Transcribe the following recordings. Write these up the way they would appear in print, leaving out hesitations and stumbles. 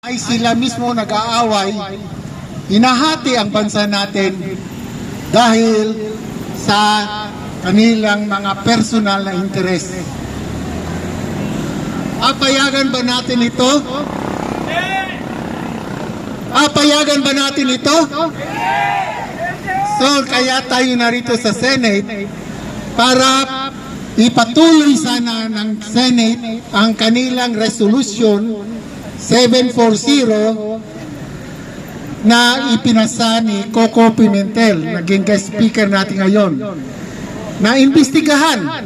ay sila mismo nag-aaway, hinahati ang bansa natin dahil sa kanilang mga personal na interes. Papayagan ba natin ito? Papayagan ba natin ito? So, kaya tayo narito sa Senate para ipatuloy sana ng Senate ang kanilang resolution 740 na ipinasa ni Coco Pimentel, naging guest speaker natin ngayon, na imbestigahan.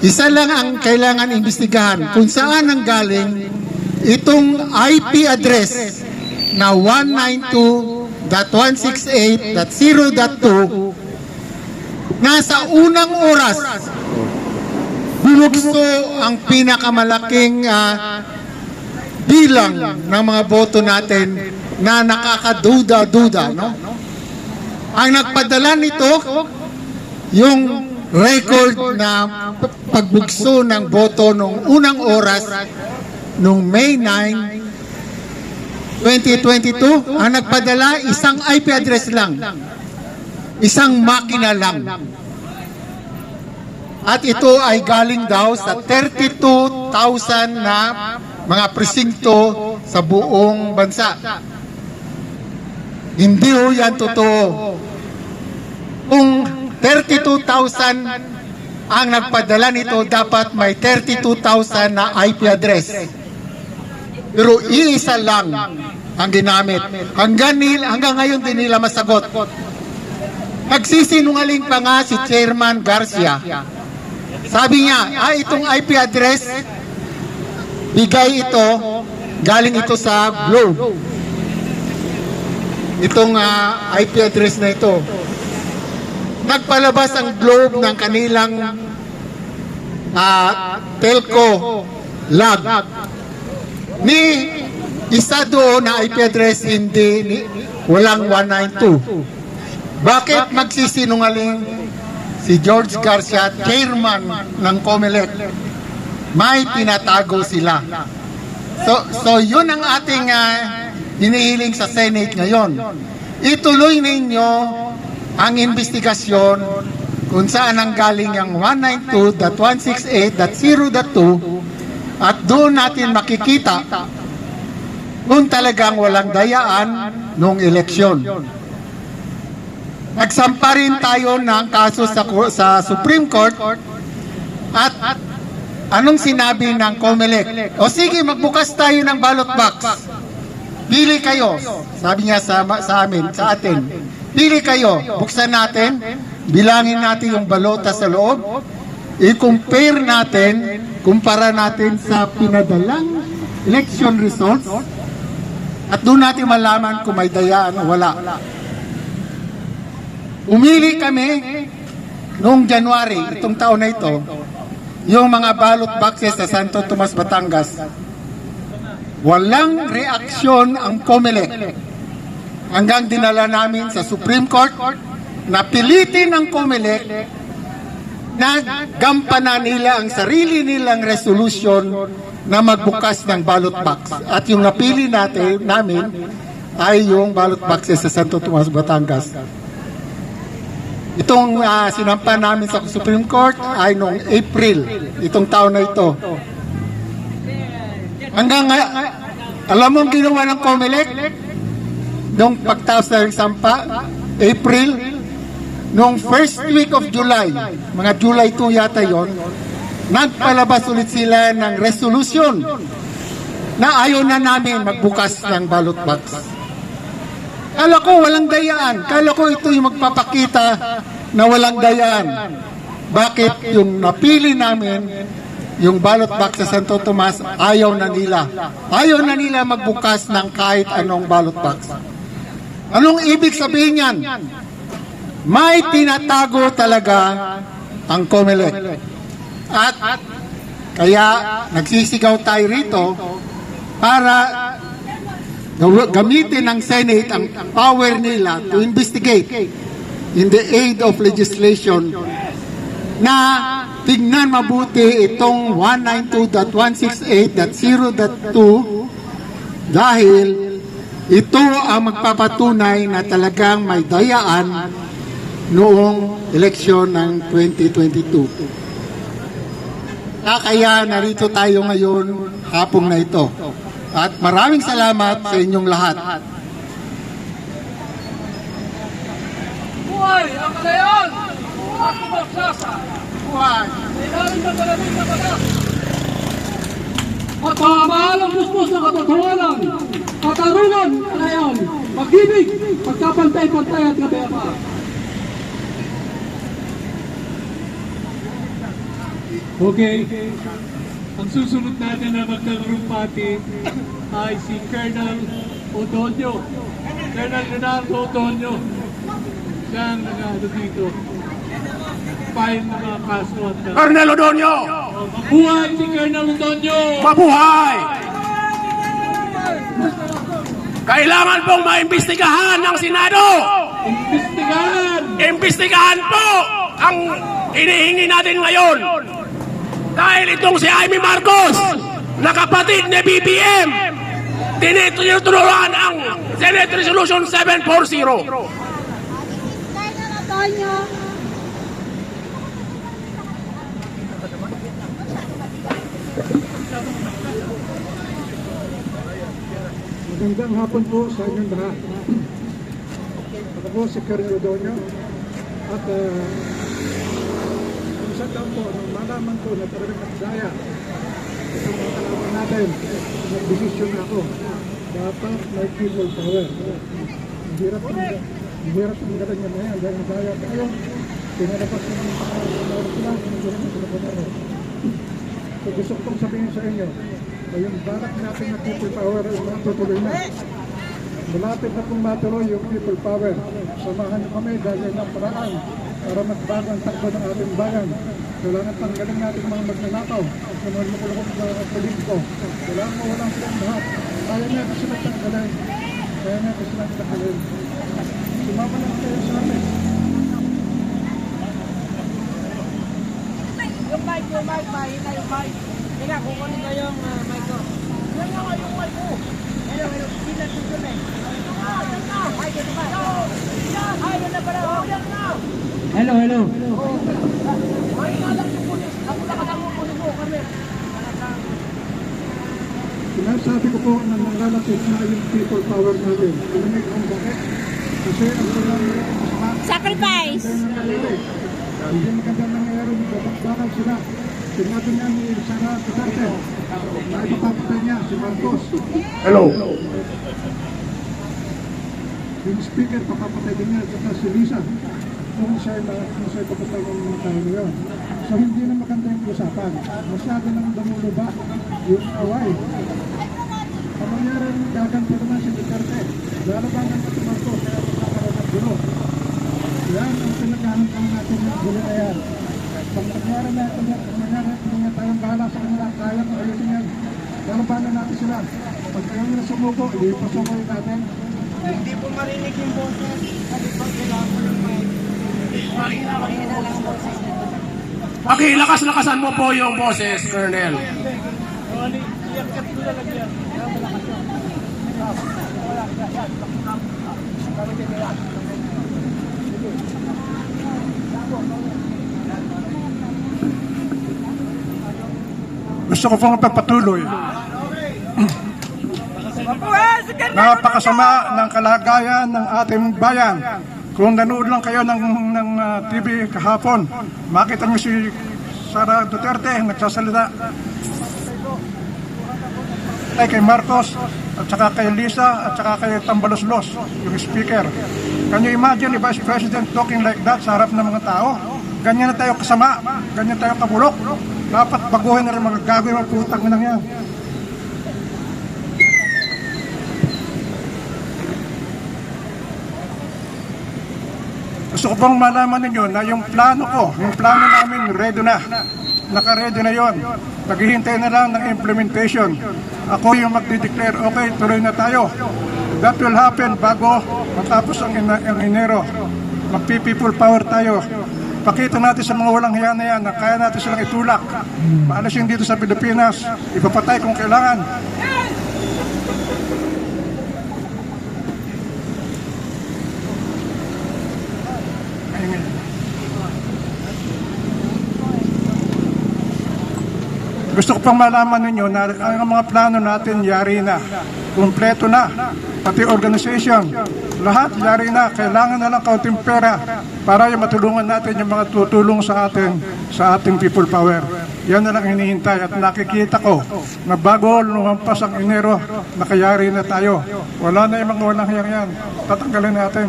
Isa lang ang kailangan imbestigahan kung saan ang galing itong IP address na 192.168.0.2 na sa unang oras binukso ang pinakamalaking bilang ng mga boto natin na nakakaduda-duda, no? Ang nagpadala nito, yung record na pagbukso ng boto nung unang oras nung May 9, 2022, ang nagpadala isang IP address lang, isang makina lang. At ito ay galing daw sa 32,000 na mga presinto sa buong bansa. Hindi ho yan totoo. Kung 32,000 ang nagpadala nito, dapat may 32,000 na IP address. Pero iisa lang ang ginamit. Hanggang ngayon din nila masagot. Nagsisinungaling pa nga si Chairman Garcia. Sabi niya, itong IP address, bigay ito, galing ito sa Globe. Itong IP address na ito. Nagpalabas ang Globe ng kanilang telco log. Ni isa doon na IP address, walang 192. Bakit magsisinungaling si George Garcia, chairman ng COMELEC? May tinatago sila. So yun ang ating hinihiling sa Senate ngayon. Ituloy ninyo ang investigasyon kung saan ang galing ang 192.168.0.2 at doon natin makikita kung talagang walang dayaan noong eleksyon. Nagsampa rin tayo ng kaso sa Supreme Court at anong sinabi ng COMELEC? O sige, magbukas tayo ng ballot box. Pili kayo. Sabi niya sa atin. Pili kayo. Buksan natin. Bilangin natin yung balota sa loob. I-compare natin, kumpara natin sa pinadalang election results. At doon natin malaman kung may dayaan o wala. Umili kami noong January, itong taon na ito, yung mga ballot boxes sa Santo Tomas, Batangas. Walang reaksyon ang COMELEC. Hanggang dinala namin sa Supreme Court, napilitin ng COMELEC na gampanan nila ang sarili nilang resolution na magbukas ng ballot box. At yung napili namin ay yung ballot boxes sa Santo Tomas, Batangas. Itong sinampa namin sa Supreme Court ay noong April, itong taon na ito. Hanggang alam mo ang ginawa ng COMELEC? Noong pagtaos na sampa, April, noong first week of July, mga July 2 yata yon, nagpalabas ulit sila ng resolution na ayaw na namin magbukas ng ballot box. Kala ko walang dayaan. Kala ko ito yung magpapakita na walang dayaan. Bakit yung napili namin, yung ballot box sa Santo Tomas, ayaw na nila. Ayaw na nila magbukas ng kahit anong ballot box. Anong ibig sabihin yan? May tinatago talaga ang COMELEC. At kaya nagsisigaw tayo rito para gamitin ng Senate ang power nila to investigate in the aid of legislation na tignan mabuti itong 192.168.0.2 Dahil ito ang magpapatunay na talagang may dayaan noong eleksyon ng 2022. Kaya narito tayo ngayon hapong na ito. At maraming salamat sa inyong lahat. Buhay ang kalayaan! Buhay ang magsasa! Buhay! Ilalim ng malamig na batas! At mahamahal ang puspos ng katotohanan, katarungan, kalayaan, pag-ibig, pagkapantay-pantay at kapayapaan. Okay. Ang susunod natin na magkarumpati ay si Colonel Odonio. Colonel Leonardo Odonio. Siya ang nag-ano dito. File ng mga kaso at... Colonel Odonio! Mabuhay si Colonel Odonio! Mabuhay! Kailangan pong maimbestigahan ng Senado! Imbestigahan! Imbestigahan po ang hinihingi natin ngayon! Dahil itong si Amy Marcos, na kapatid ni BBM, tinutulungan ang Senate Resolution 740. Magandang hapon po sa inyong lahat. Ako po si Colonel Odonio at isang taon po nung malaman ko na talagang nagdaya itong mga kalaban natin, nag-desisyon ako dapat may people power. Ang hirap ang galang yan na yan dahil nagdaya tayo, pinalabas na ng pangalan sila, pinagalan na sila pangalan. So gusto kong sabihin sa inyo, yung balak natin na people power ay matutuloy na. Malapit na pong matuloy yung people power. Samahan niyo kami dahil ng paraan para magbago ang takbo ng ating bayan. Kailangan tanggalin natin mga magnanakaw at mga makulong mga politiko. Kailangan mawalang silang lahat. Kaya niya kasi tanggalin. Kaya niya kasi tanggalin. Sumama lang kayo sa amin. Yung mic, mahina yung mic. Kaya kukunin ko yung mic ko. Yan nga yung mic ko. Hello, sila dito na eh. Yan na! Ay, dito ba? Ay, yan na pala. Yan na! Hello. Ay, nalang yung pulis. Ako lang yung pulis mo kami. Sinasabi ko po na nangalapit na yung people power natin. Alam niyo kung bakit? Kasi ang Sacrifice! hindi magandang nangyayari ng babakbakan sila. Sinabi niya ni Sara Duterte na ipapapatay niya si Marcos. Hello. Yung speaker, papapatay din niya at si Lisa. Kung siya ipapatay ng mga tao ngayon. So hindi na maganda yung usapan. Masyado nang dumuluba yung away. Ang nangyari, gaganto naman si Duterte. Lalabanan na si Marcos kaya magkakaroon ng gulo. Yan ang pinaghahanap natin ng gulo na yan. Pag nangyari na ito, kung tayong bahala sa kanila, kaya kung ayusin yan. Lalabanan natin sila. Pag kayo nila sumuko, ipasukoy natin. Hindi po marinig yung boses. Kasi pag kailangan ko yung mic. Pakilakas-lakasan mo po yung boses, Colonel. Gusto ko pong pagpatuloy. Napakasama ng kalagayan ng ating bayan. Kung nanood lang kayo ng TV kahapon, makita niyo si Sara Duterte nagsasalita kay Marcos at saka kay Lisa at saka kay Tambaloslos, yung speaker. Can you imagine the Vice President talking like that sa harap ng mga tao? Ganyan na tayo kasama, ganyan tayo kabulok. Dapat baguhin na rin mga gagawin ng putang nang yan. Gusto ko pong malaman ninyo na yung plano namin ready na. Naka-ready na yon. Naghihintay na lang ng implementation. Ako yung magdi-declare, okay, tuloy na tayo. That will happen bago matapos ang Enero. Magpi-people power tayo. Pakita natin sa mga walang hiya na yan na kaya natin silang itulak. Paalasin dito sa Pilipinas, ipapatay kung kailangan. Gusto ko pang malaman ninyo na ang mga plano natin yari na. Kumpleto na. Pati organization. Lahat yari na. Kailangan na lang kaunting pera para yung matulungan natin yung mga tutulong sa atin sa ating people power. Yan na lang hinihintay at nakikita ko na bago lumampas ang Enero, nakayari na tayo. Wala na yung mga walang hiyang yan. Tatanggalin natin.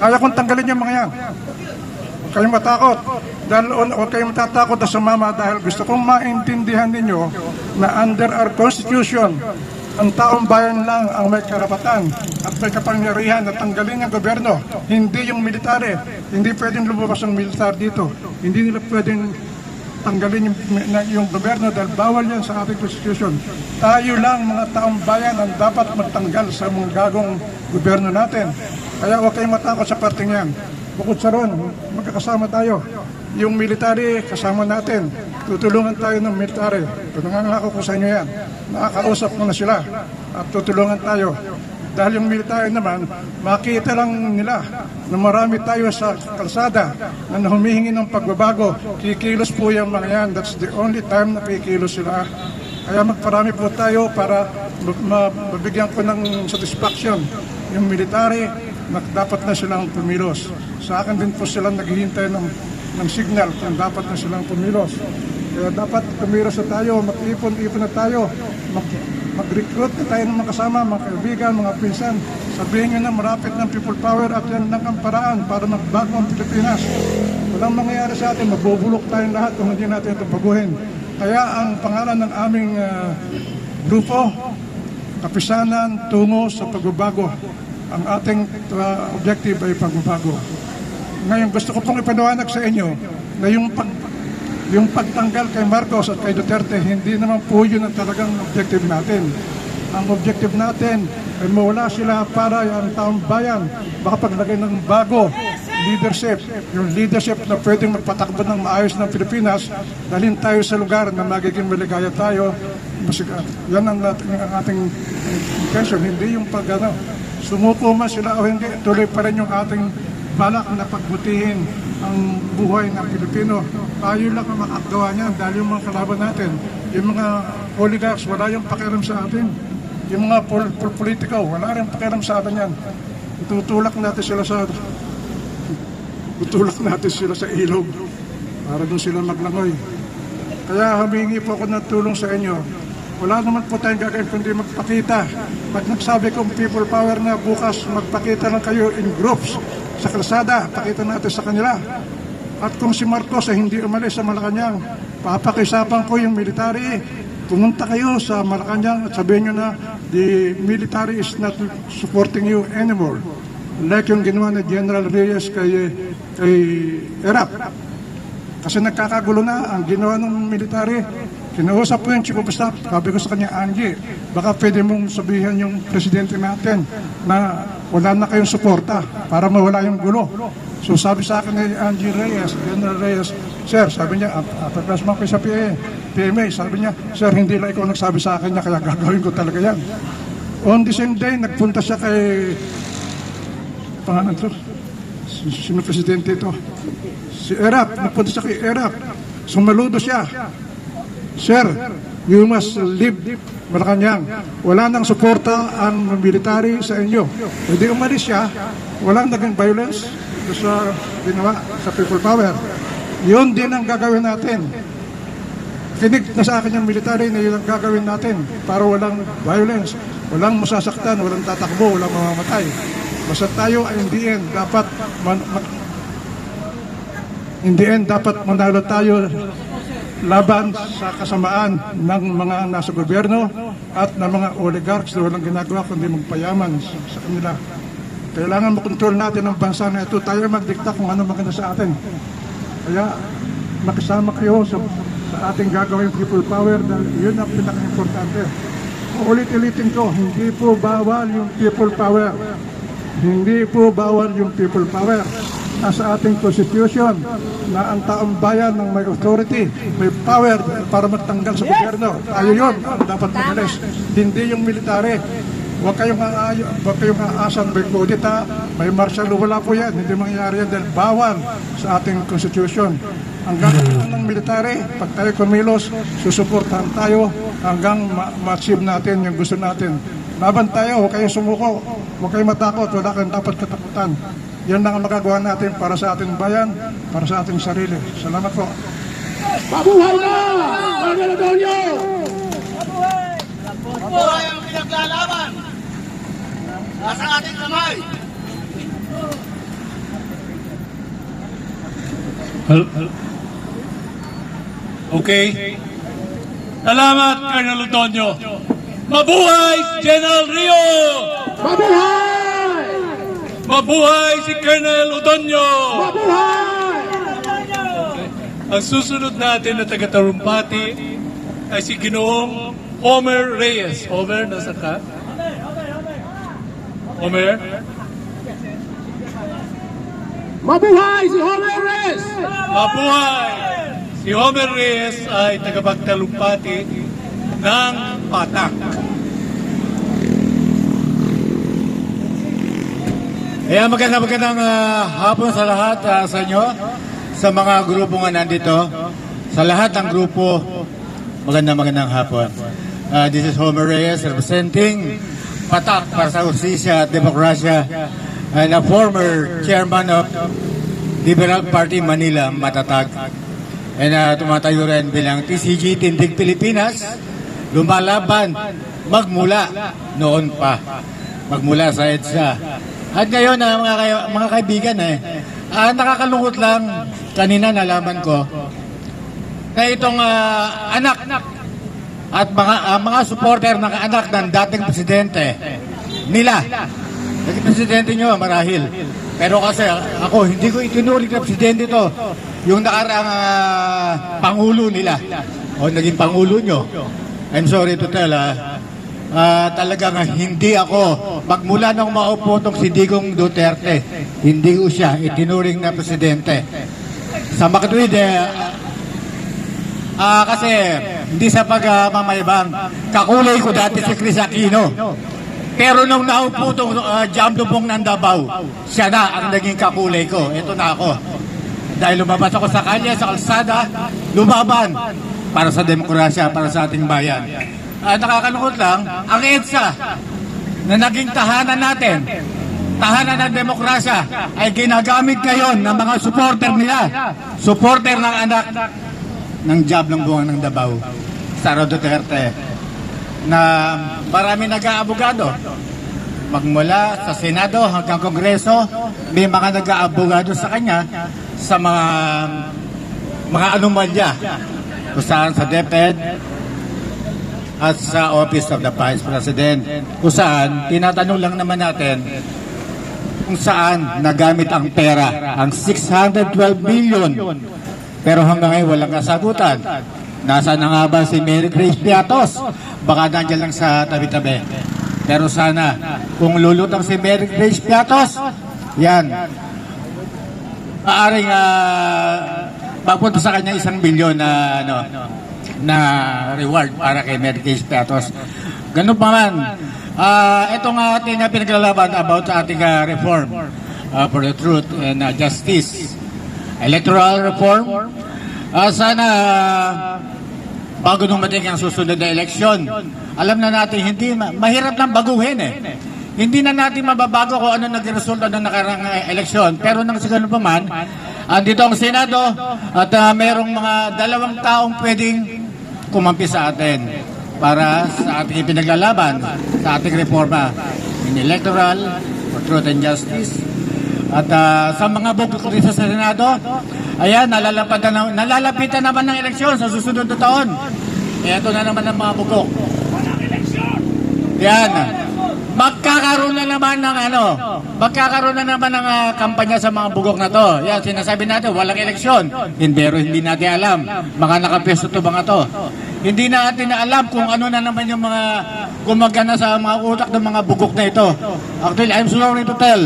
Kaya kong tanggalin yung mga yan. Huwag kayong matakot. Huwag kayong matatakot na sumama dahil gusto kong maintindihan ninyo na under our Constitution, ang taong bayan lang ang may karapatan at may kapangyarihan na tanggalin ang gobyerno. Hindi yung military. Hindi pwedeng lumabas ang militar dito. Hindi nila pwedeng tanggalin yung gobyerno dahil bawal yan sa ating Constitution. Tayo lang mga taong bayan ang dapat magtanggal sa mga gagong gobyerno natin. Kaya huwag kayong matakot sa parting yan. Bukod sa ron, magkakasama tayo. Yung military, kasama natin. Tutulungan tayo ng military. Nangangako ko sa inyo yan. Nakakausap ko na sila. At tutulungan tayo. Dahil yung military naman, makita lang nila na marami tayo sa kalsada na humihingi ng pagbabago. Kikilos po yung mga yan. That's the only time na kikilos sila. Kaya magparami po tayo para mabigyan ko ng satisfaction. Yung military, dapat na silang pumilos. Sa akin din po silang naghihintay ng signal kung dapat na silang pumilos. Kaya dapat pumilos na tayo, mag-ipon-ipon na tayo, mag-recruit na tayo ng mga kasama, mga kaibigan, mga pinsan. Sabihin nyo na marapit ng people power at yan lang ang paraan para magbago ang Pilipinas. Walang mangyayari sa atin, mabubulok tayong lahat kung hindi natin ito baguhin. Kaya ang pangalan ng aming grupo, Kapisanan Tungo sa Pagbabago. Ang ating objective ay pagbabago. Ngayon, gusto ko pong ipanawanag sa inyo na yung pagtanggal kay Marcos at kay Duterte, hindi naman po yun ang talagang objective natin. Ang objective natin ay mawala sila para ang taong bayan makapaglagay ng bago leadership. Yung leadership na pwedeng magpatakbo ng maayos ng Pilipinas, dalhin tayo sa lugar na magiging maligaya tayo. Yan ang ating intention, hindi yung sumuko man sila o hindi, tuloy pa rin yung ating balak na pagbutihin ang buhay ng Pilipino. Tayo lang ang makakagawa niyan dahil yung mga kalaban natin, yung mga oligarchs, wala yung pakialam sa atin. Yung mga politiko, wala rin pakialam sa atin yan. Tutulak natin sila sa ilog para doon sila maglangoy. Kaya humingi po ako ng tulong sa inyo. Wala naman po tayong gagawin kundi magpakita. Pag nagsabi kong people power na bukas, magpakita lang kayo in groups sa kalsada, pakita natin sa kanila. At kung si Marcos ay hindi umalis sa Malacanang, papakisapan ko yung military. Pumunta kayo sa Malacanang at sabihin nyo na the military is not supporting you anymore. Like yung ginawa ni General Reyes kay Erap. Kasi nagkakagulo na ang ginawa ng military. Kinausap ko yung Chief of Staff, sabi ko sa kanya, Angie, baka pwede mong sabihan yung presidente natin na wala na kayong suporta para mawala yung gulo. So sabi sa akin ni Angie Reyes, General Reyes, Sir, sabi niya, pagkasma ko sa PMA, sabi niya, Sir, hindi lang ikaw nagsabi sa akin niya, kaya gagawin ko talaga yan. On the same day, nagpunta siya kay, pangalan to, sino presidente ito? Si Erap, nagpunta siya kay Erap, sumaludo siya. Sir, you must leave Malacanang. Wala nang suporta ang military sa inyo. Hindi umalis siya, walang naging violence sa ginawa sa people power. Yun din ang gagawin natin. Kinig na sa akin yung military na yun ang gagawin natin para walang violence, walang masasaktan, walang tatakbo, walang mamamatay. Basta tayo ay in the end dapat manalo tayo laban sa kasamaan ng mga nasa gobyerno at ng mga oligarchs na walang ginagawa kundi magpayaman sa kanila. Kailangan makontrol natin ang bansa na ito. Tayo magdikta kung ano maganda sa atin. Kaya makisama kayo sa ating gagawing people power dahil yun ang pinaka-importante. Ulit-ulitin ko, hindi po bawal yung people power. Hindi po bawal yung people power. Nasa ating Constitution na ang taong bayan ng may authority, may power para magtanggal sa gobyerno. Tayo yun ang dapat magalis. Hindi yung military. Huwag kayong aasan, may kudita, may martial law, wala po yan. Hindi mangyayari yan dahil bawal sa ating konstitusyon. Hanggang ng military, pag tayo kumilos, susuportahan tayo hanggang ma-achieve natin yung gusto natin. Laban tayo, huwag kayong sumuko, huwag kayong matakot, wala kayong dapat katakutan. Yan lang ang magagawa natin para sa ating bayan, para sa ating sarili. Salamat po. Mabuhay na! Colonel Londoño! Mabuhay ang pinaglalaban! Nasa ating kamay! Okay. Salamat, Colonel Londoño. Mabuhay si General Rio! Mabuhay! Mabuhay si Colonel Londoño! Mabuhay! Ang susunod natin na taga-tarumpati ay si Ginoong Homer Reyes. Homer, nasa ka? Homer? Mabuhay si Homer Reyes! Mabuhay! Si Homer Reyes ay tagapagtalumpati ng Patak. Magandang hapon sa lahat sa inyo, sa mga grupo nga nandito, sa lahat ng grupo, magandang hapon. This is Homer Reyes representing Patak para sa Justisya at Demokrasya and a former chairman of Liberal Party Manila, Matatag. And tumatayo rin bilang TCG Tindig Pilipinas, lumalaban magmula noon pa, magmula sa EDSA. At ngayon, mga kaibigan, nakakalungkot lang, kanina nalaman ko, na itong anak at mga supporter ng anak ng dating presidente nila. Naging presidente nyo, marahil. Pero kasi ako, hindi ko itinuring na presidente to. Yung nakaraang pangulo nila. O naging pangulo nyo. I'm sorry to tell, talagang hindi ako, magmula nung maupo itong si Digong Duterte, hindi ko siya itinuring na presidente. Sa makatwid, kasi hindi sa pagmamayabang, kakulay ko dati si Chris Aquino. Pero nung naupo itong Jamdubong ng Davao, siya na ang naging kakulay ko. Ito na ako. Dahil lumabas ako sa kalye, sa kalsada, lumaban para sa demokrasya, para sa ating bayan. Nakakalungkot lang, ang EDSA na naging tahanan natin, tahanan ng demokrasya, ay ginagamit ngayon ng mga supporter nila, supporter ng anak ng Jamdubong ng Davao, Sara Duterte, na marami nag-aabogado. Magmula sa Senado hanggang Kongreso, may mga nag-aabogado sa kanya sa mga anomalya, kung saan sa DepEd at sa Office of the Vice President, kung saan tinatanong lang naman natin kung saan nagamit ang pera, ang 612 million, pero hanggang ngayon walang kasagutan. Nasaan na nga ba si Mary Grace Piatos? Baka nandiyan lang sa tabi-tabi. Pero sana, kung lulutang si Mary Grace Piatos, yan, maaring papunta sa kanya 1 bilyon na reward para kay Mary Grace Piatos. Ganun pa man, itong ating pinaglalaban about sa ating reform for the truth and justice, electoral reform. Sana bago dumating ang susunod na eleksyon, alam na natin hindi mahirap lang baguhin Hindi na natin mababago kung ano naging resulta ng nakarang eleksyon. Pero nang sigano pa man, andito ang Senado at merong mga 2 taong pwedeng kumampi sa atin para sa ating pinaglalaban, sa ating reforma in electoral for truth and justice. At sa mga bugok rin sa Senado, ayan, nalalapitan naman ng eleksyon sa susunod na taon. Ito na naman ang mga bugok. Yan. Magkakaroon na naman ng kampanya sa mga bugok na to. Yan, sinasabi natin, walang eleksyon. Pero hindi natin alam. Mga nakapesto to mga to. Hindi natin alam kung ano na naman yung mga gumagana sa mga utak ng mga bugok na ito. Actually, I'm sorry to tell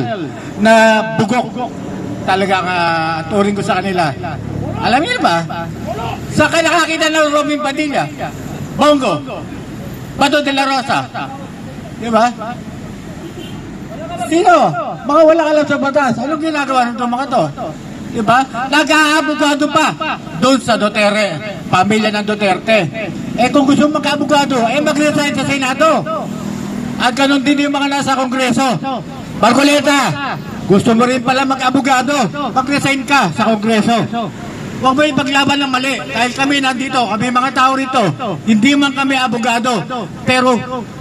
na bugok talagang turing ko sa kanila. Alam niyo ba? Sa nakakita ng Robin Padilla, Bongo, Bato de la Rosa, Di ba? Sino? Mga wala alam sa batas. Anong ginagawa ng mga to? Di ba? Nag-aabogado pa doon sa Duterte, pamilya ng Duterte. Eh kung gusto mag-abogado, mag-resign sa Senado. At ganun din yung mga nasa Kongreso. Barcoleta, gusto mo rin pala mag-abogado, mag-resign ka sa Kongreso. Huwag mo ipaglaban ng mali. Dahil kami nandito, kami mga tao rito, hindi man kami abogado. Pero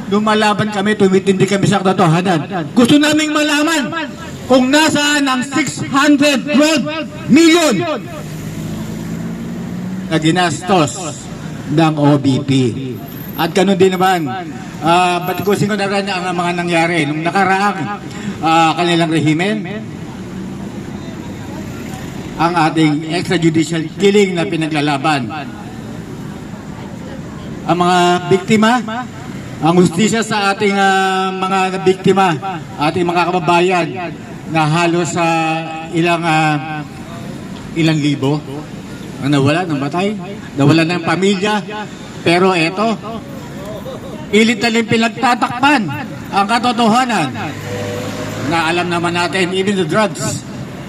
lumalaban kami, tumitindi kami sa katotohanan. Gusto naming malaman kung nasaan ang 612 million na ginastos ng OBP. At ganun din naman, batikusin ko na rin ang mga nangyari nung nakaraang kanilang rehimen. Ang ating extrajudicial killing na pinaglalaban. Ang mga biktima, ang hustisya sa ating mga biktima, ating mga kababayan na halos sa ilang libo ang nawala ng batay, nawala ng pamilya. Pero eto, pilit na rin pinagtatakpan ang katotohanan na alam naman natin, even the drugs,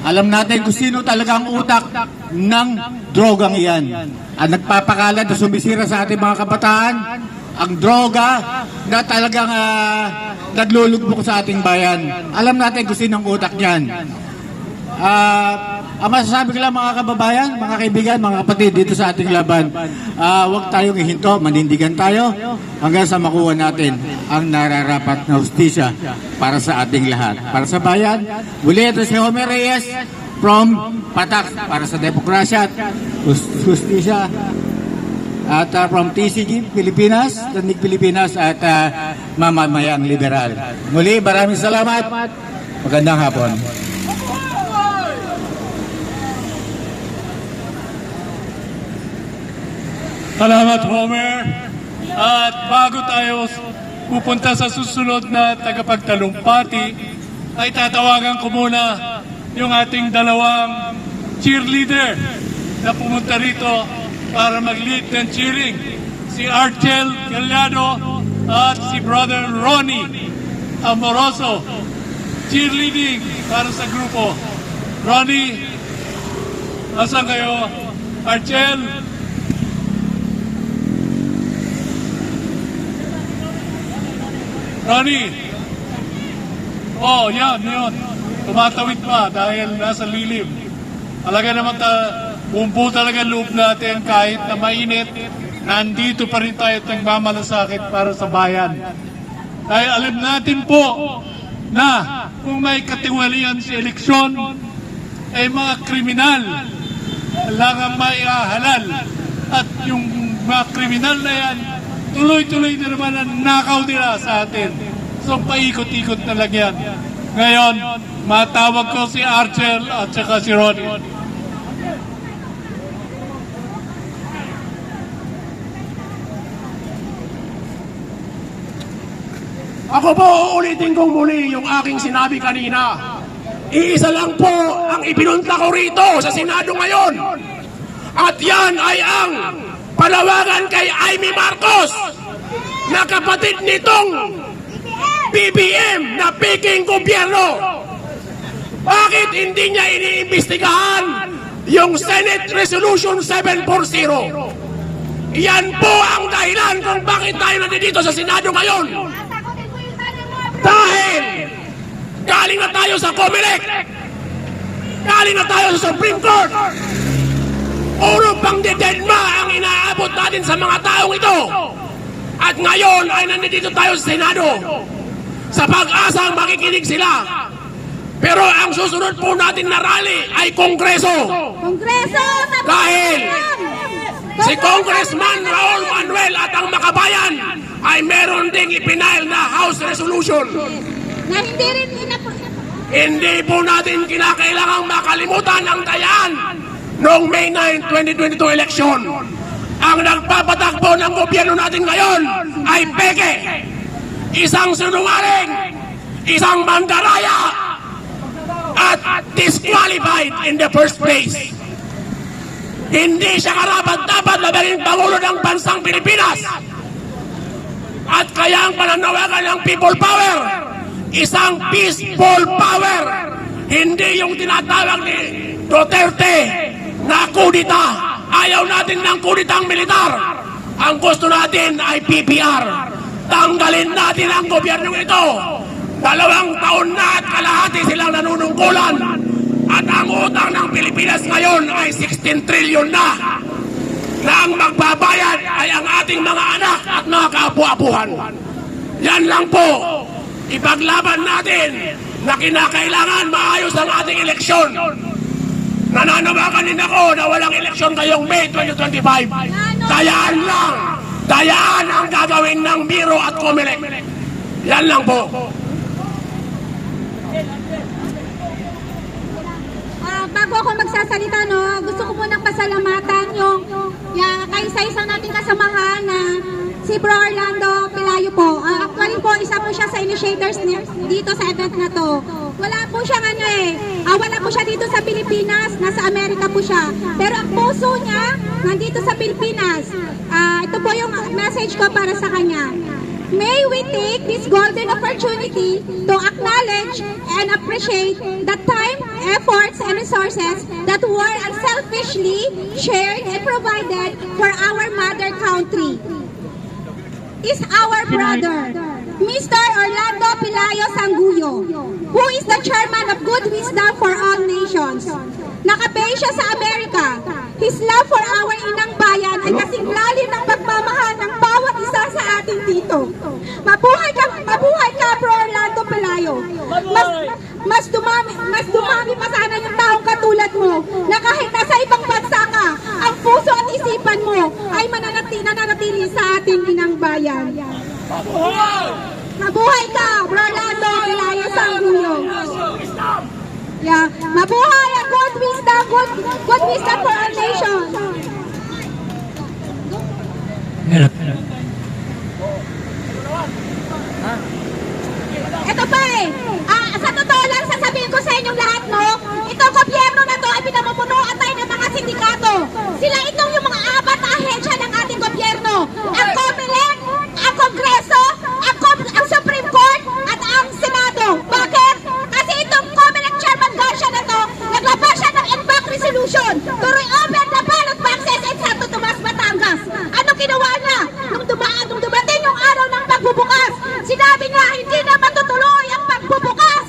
alam natin kung sino talaga ang utak ng drogang iyan. Ang nagpapakalat na sumisira sa ating mga kabataan, ang droga na talagang naglulugbok sa ating bayan. Alam natin kung sino ang utak niyan. Ang masasabi ko lang mga kababayan, mga kaibigan, mga kapatid dito sa ating laban, huwag tayong ihinto, manindigan tayo hanggang sa makuha natin ang nararapat na hustisya para sa ating lahat. Para sa bayan, muli ito si Homer Reyes from Patak para sa demokrasya at hustisya at from TCG Pilipinas, Tanig Pilipinas at Mamamayang Liberal. Muli, maraming salamat. Magandang hapon. Salamat, Homer. At bago tayo pupunta sa susunod na tagapagtalumpati, ay tatawagan ko muna yung ating dalawang cheerleader na pumunta rito para mag-lead ng cheering. Si Archel Gallardo at si Brother Ronnie Amoroso. Cheerleading para sa grupo. Ronnie, asan kayo? Archel? Ronnie! Oh, yan. Tumatawid pa dahil nasa lilim. Talaga naman bumbu talaga loob natin kahit na mainit, nandito pa rin tayo at nagmamalasakit para sa bayan. Dahil alam natin po na kung may katiwalian sa eleksyon, ay mga kriminal lang ang maihahalal. At yung mga kriminal na yan, tuloy-tuloy na naman ang nakaw nila sa atin. So, paikot-ikot na lang yan. Ngayon, matawag ko si Archel at saka si Ronnie. Ako po, uulitin kong muli yung aking sinabi kanina. Iisa lang po ang ipinunta ko rito sa Senado ngayon. At yan ay ang panawagan kay Amy Marcos na kapatid nitong BBM na peking gobyerno. Bakit hindi niya iniimbestigahan yung Senate Resolution 740? Yan po ang dahilan kung bakit tayo nandito sa Senado ngayon. Dahil galing na tayo sa COMELEC, galing na tayo sa Supreme Court, puro pang dededma ang inaabot natin sa mga taong ito. At ngayon ay nandito tayo sa Senado sa pag-asang makikinig sila. Pero ang susunod po natin na rally ay Kongreso. Kongreso! Dahil si Congressman Raul Manuel at ang Makabayan ay meron ding ipinail na House Resolution. Na hindi rin Hindi po natin kinakailangang makalimutan ang dayaan noong May 9, 2022 election. Ang nagpapatakbo ng gobyerno natin ngayon ay peke. Isang sinungaling, isang mandaraya, at disqualified in the first place. Hindi siya karapat-dapat na maging Pangulo ng bansang Pilipinas. At kaya ang pananawagan ng people power, isang peaceful power, hindi yung tinatawag ni Duterte na kudita. Ayaw natin ng kuditang militar. Ang gusto natin ay PPR. Tanggalin natin ang gobyernong ito. 2 taon na at kalahati silang nanunungkulan. At ang utang ng Pilipinas ngayon ay 16 trillion na. Na ang magbabayad ay ang ating mga anak at mga kaapu-apuhan. Yan lang po. Ipaglaban natin na kinakailangan maayos ang ating eleksyon. Nananawagan din ako na walang eleksyon ngayong May 2025. Dayaan lang. Dayaan ang gagawin ng Miro at Comelec. Yan lang po. Bago ako magsasalita, no, gusto ko munang pasalamatan yung kaisa-isang nating kasamahan na si Bro Orlando Pelayo po. Actually po, isa po siya sa initiators dito sa event na to. Wala po siya wala po siya dito sa Pilipinas, nasa Amerika po siya. Pero ang puso niya, nandito sa Pilipinas. Ito po yung message ko para sa kanya. May we take this golden opportunity to acknowledge and appreciate the time, efforts, and resources that were unselfishly shared and provided for our mother country. Is our brother, Mr. Orlando Pelayo Sanguyo, who is the chairman of Good Wisdom for All Nations. Nakabase siya sa Amerika. His love for our inang bayan ay kasing lalim ng pagmamahal ng bawat isa sa atin dito. Mabuhay ka, Bro Orlando Pelayo. Mas dumami pa sana yung taong katulad mo na kahit nasa ibang bansa ka, ang puso at isipan mo ay nananatili sa ating inang bayan. Mabuhay ka, Bro Orlando Pelayo Sanguyo. Yeah. Mabuhay ang good wisdom for our nation. Ito pa sa totoo lang, sasabihin ko sa inyong lahat, no, itong gobyerno na to ay pinamupunuan tayo ng mga sindikato. Sila itong yung mga apat na ahensya ng ating gobyerno. Ang Comelec, ang Kongreso, ang Supreme Court, at ang Senado. Bakit? Kasi itong Comelec Chairman Garcia na to, naglabas siya ng NBAC resolution to reopen the ballot boxes in Santo Tomas, Batangas. Ano ginawa niya? Nung dumating yung araw ng pagbubukas, sinabi niya hindi na matutuloy ang pagbubukas.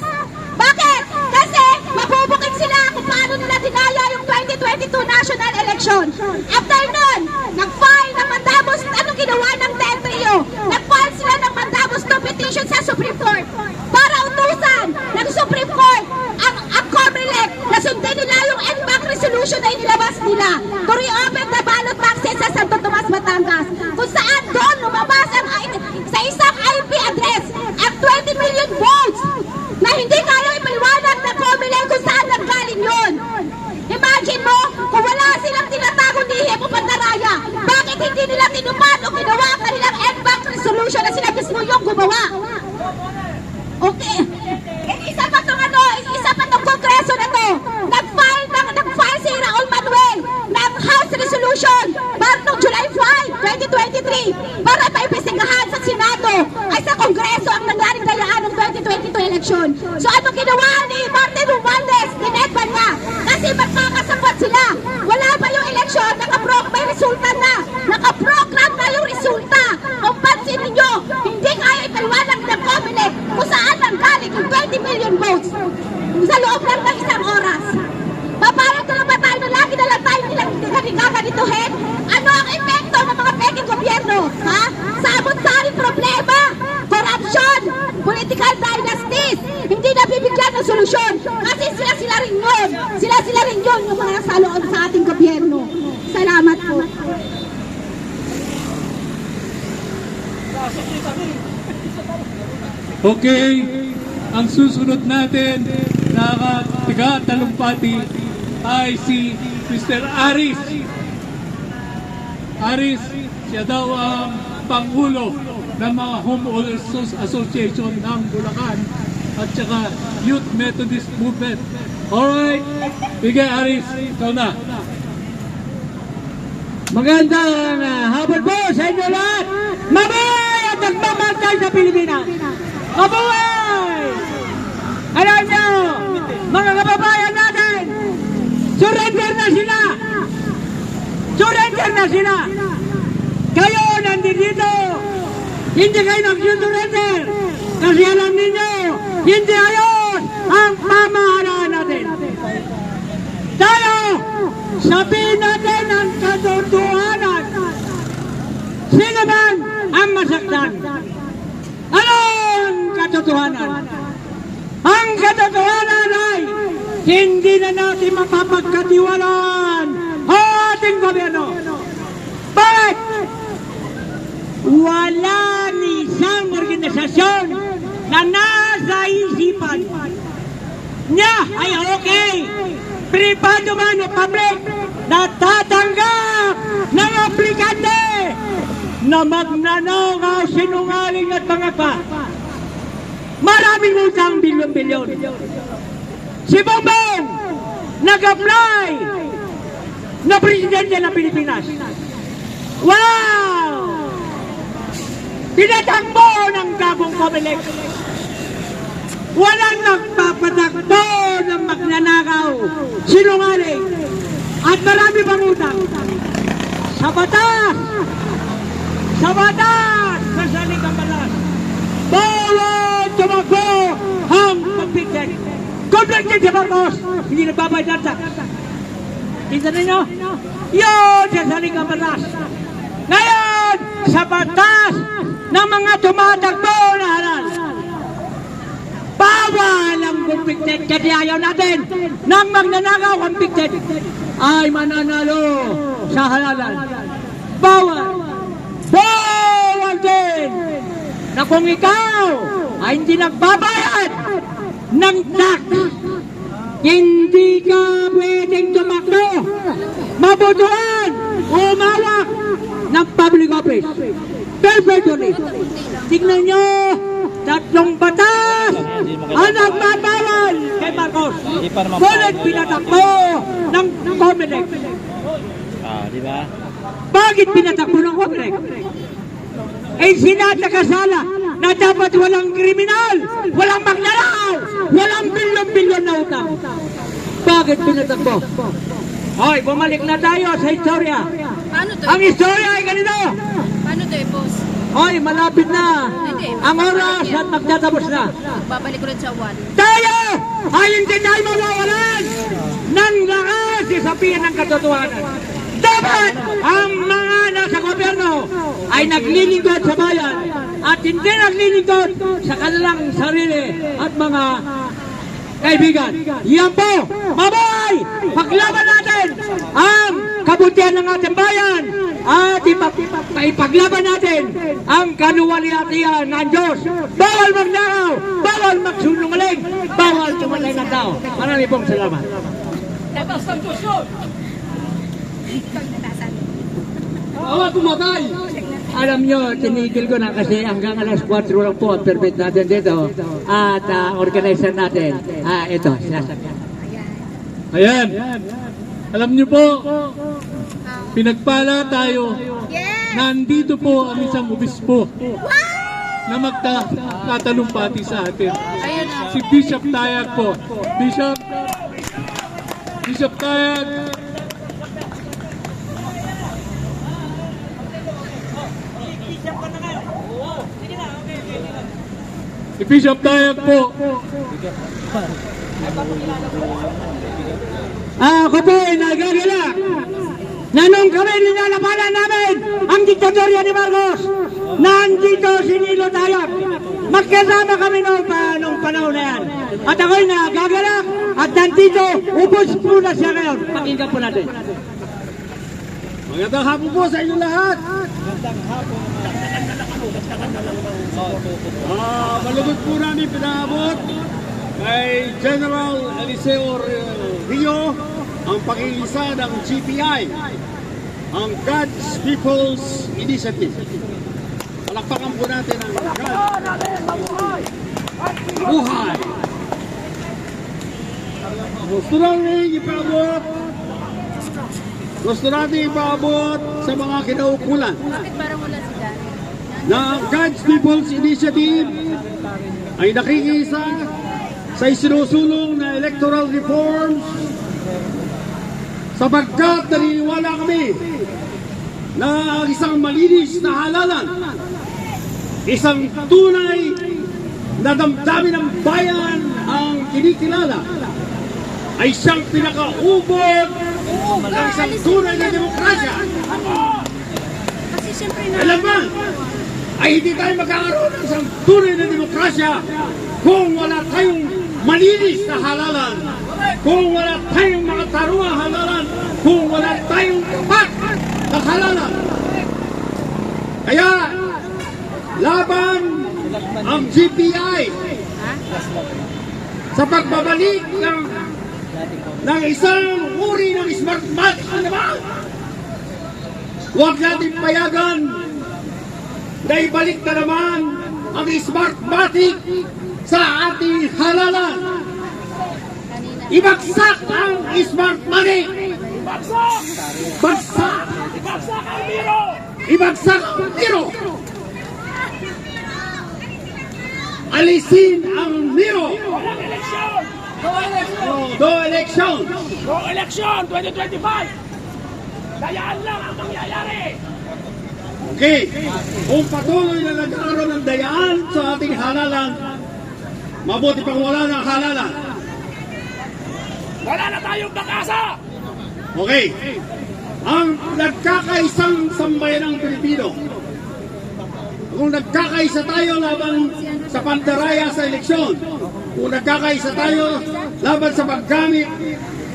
Bakit? Kasi mabubukid sila kung paano nila dinaya yung 2022 national election. After nun, nag-file ng mandamos. Anong ginawa ng Trio? Nag-file sila ng mandamos to petition sa Supreme Court para utusan ng Supreme Court ang Comelec na sundin nila yung NBAC resolution na inilabas nila to reopen the ballot boxes sa Santo Tomas, Batangas, kung saan doon lumabas sa isang IP address ang 20 million votes na hindi kayo ipaliwanag na Comelec kung saan nanggaling yun. Imagine mo, kung wala silang tinatagong lihim o pandaraya, bakit hindi nila tinupad o ginawa ang kanilang NBAC resolution na sila mismo yung gumawa? Okay. Isa pa tong Kongreso na to. Nag-file si Raul Manuel ng House Resolution para noong July 5, 2023 para paimbestigahan sa Senado ay sa Kongreso ang nangyaring dayaan ng 2022 election. So ano ginawa ni Martin Romualdez? Tinetban niya kasi magkakasangkot sila. Wala pa yung election, may resulta na. Nakaprogram na yung resulta. Kung pansin ninyo, hindi kaya ipaliwanag ng Comelec kung saan nanggaling yung 20 million votes sa loob lang ng isang oras. Papayag na lang ba tayo na lagi na lang tayo nilang gaganituhin? Ano ang epekto ng mga peking gobyerno? Ha? Samot-saring problema, corruption, political dynasties, hindi na bibigyan ng solusyon kasi sila rin yun. Sila rin yun yung mga nasa loob sa ating gobyerno. Salamat po. Okay, ang susunod natin na taga-talumpati ay si Mr. Aris. Aris, siya daw ang Pangulo ng mga Homeowners Association ng Bulacan at saka Youth Methodist Movement. Alright, sige Aris, ikaw na. Magandang hapon po sa inyo lahat. Mabuhay at nagmamantay sa Pilipinas. Mabuhay! Alam nyo, mga kababayan natin, surrender na sila! Surrender na sila! Kayo nandito, hindi kayo nag-surrender kasi alam ninyo, hindi ayos ang pamahalaan natin. Tayo, sabihin natin ang katotohanan. Sino man ang masaktan? Ano ang katotohanan? Ang katotohanan ay hindi na natin mapapagkatiwalaan ang ating gobyerno. Bakit? Wala ni isang organisasyon na nasa isipan niya ay okay. Privado man o public na tatanggap ng aplikante na magnanakaw, sinungaling at mga pa. Maraming utang bilyon-bilyon. Si Bongbong nag-apply na presidente ng Pilipinas. Wow! Pinatakbo ng gagong Comelec. Walang nagpapatakbo ng magnanakaw, sinungaling, at marami pang utang. Sa batas, sa saligang batas, bawal tumakbo ang pagpigil. Convicted si Marcos, hindi nagbabayad ng tax. Kita ninyo? Yun sa saligang batas. Ngayon, sa batas ng mga tumatakbo na halal, bawal ang convicted kasi ayaw natin ng magnanakaw convicted ay mananalo sa halalan. Bawal! Bawal din na kung ikaw ay hindi nagbabayad ng tax, hindi ka pwedeng tumakbo, mabutuan, umawak ng public office. Perfectly. Tignan nyo, 3 batas ang nagmabawal kay Marcos. Ngunit pinatakbo ng Comelec. Di ba? Bakit pinatakbo ng Comelec? Eh sinatagkasala na dapat walang kriminal, walang magnanakaw, walang bilyon-bilyon na utang. Bakit pinatakbo? Hoy, bumalik na tayo sa istorya. Paano to? Ang istorya ay ganito. Paano to, boss? Hoy, malapit na ang oras at magtatapos na. Babalik ko rin sa 1. Tayo ay hindi tayo mawawalan ng lakas isabihin ng katotohanan. Dapat ang mga nasa gobyerno ay naglilingkod sa bayan at hindi naglilingkod sa kanilang sarili at mga kaibigan. Yan po, mabuhay! Paglaban natin ang kabutihan ng ating bayan at ipaglaban natin ang kaluwalhatian ng Diyos. Bawal magnakaw, bawal magsunungaling, bawal tumatay ng tao. Maraming pong salamat. Bawal tumatay! Alam nyo, tinigil ko na kasi hanggang alas 4 lang po ang permit natin dito at organizer natin. Ito, sinasakyan. Ayan. Alam niyo po, pinagpala tayo. Nandito po ang isang obispo na magtatalumpati sa atin. Si Bishop Tayag po. Bishop Tayag. Si Bishop Tayag po. Ako po ay nagagalak na nung kami nilalabanan namin ang diktatorya ni Marcos, nandito si Nilo Tayag. Magkasama kami nung panahon na yan. At ako'y nagagalak at nandito, ubos po na siya ngayon. Pakinggan po natin. Magandang hapon po sa inyo lahat. Malugod po namin pinaabot kay General Eliseo Rio ang pakilisa ng GPI, ang God's People's Initiative. Palakpakan po natin ang God. Buhay! Gusto natin ipaabot sa mga kinaukulan. Bakit parang wala si Dan? na God's People's Initiative ay nakikisa sa isinusulong na electoral reforms sapagkat naniniwala kami na ang isang malinis na halalan, isang tunay na damdamin ng bayan ang kinikilala ay siyang pinakaubod ng isang tunay na demokrasya. Kasi siyempre Alam mo, ay hindi tayo magkakaroon ng isang tunay na demokrasya kung wala tayong malinis na halalan, kung wala tayong mga taruang halalan, kung wala tayong tapat na halalan. Kaya, laban ang GPI sa pagbabalik ng isang uri ng smartmatic. Ano ba? Huwag natin payagan na ibalik na naman ang smartmatic sa ating halalan. Ibagsak ang smartmatic. Bagsak! Ibagsak ang biro! Alisin ang biro! No election! No election 2025! Dayaan lang ang mangyayari! Okay, kung patuloy na nagkaroon ng dayaan sa ating halalan, mabuti pang wala ng halalan. Wala na tayong pag-asa! Okay, ang nagkakaisang sambayanang Pilipino, kung nagkakaisa tayo laban sa pandaraya sa eleksyon, kung nagkakaisa tayo laban sa paggamit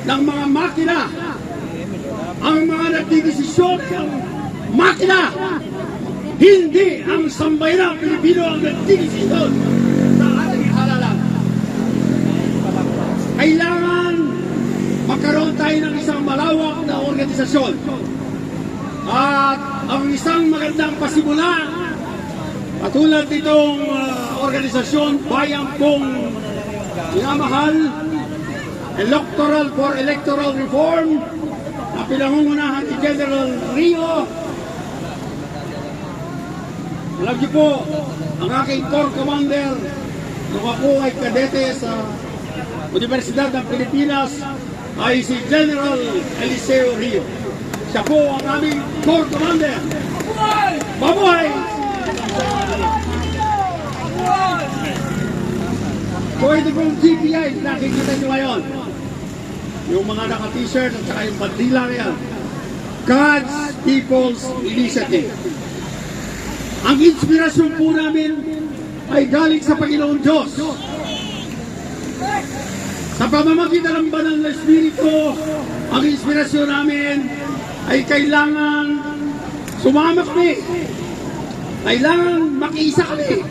ng mga makina, ang mga nagdidesisyon ng makina, hindi ang sambayanang Pilipino ang nagdidesisyon sa ating halalan. Kailangan magkaroon tayo ng isang malawak na organisasyon. At ang isang magandang pasimula, katulad nitong organisasyon, bayan pong minamahal, Electoral for Electoral Reform, na pinangungunahan ni General Rio. Alam niyo po, ang aking Corps Commander, nung ako ay kadete sa Universidad ng Pilipinas, ay si General Eliseo Rio. Siya po ang aming Corps Commander. Mabuhay! So ito pong GPI, nakikita nyo ngayon. Yung mga naka-t-shirt at saka yung bandila na yan. God's People's Initiative. Ang inspirasyon po namin ay galing sa Panginoon Diyos. Sa pamamagitan ng banal na Espiritu, ang inspirasyon namin ay kailangan sumama kami. Kailangan makiisa kami.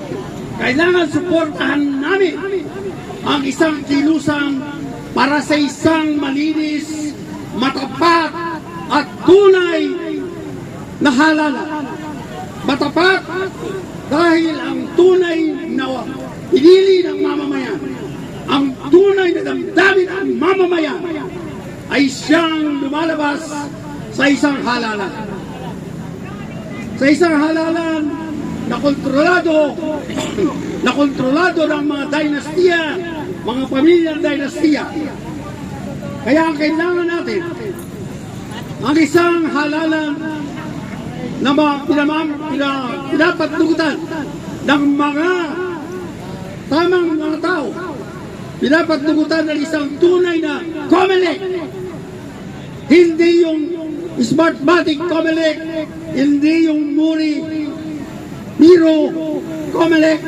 Kailangan suportahan namin ang isang kilusang para sa isang malinis, matapat at tunay na halalan. Matapat dahil ang tunay na pinili ng mamamayan, ang tunay na damdamin ng mamamayan ay siyang lumalabas sa isang halalan. Sa isang halalan na kontrolado ng mga dinastiya, mga pamilyang dinastiya. Kaya ang kailangan natin, ang isang halalan na pinapatnugutan ng mga tamang mga tao, pinapatnugutan ng isang tunay na COMELEC, hindi yung Smartmatic COMELEC, hindi yung Miro COMELEC,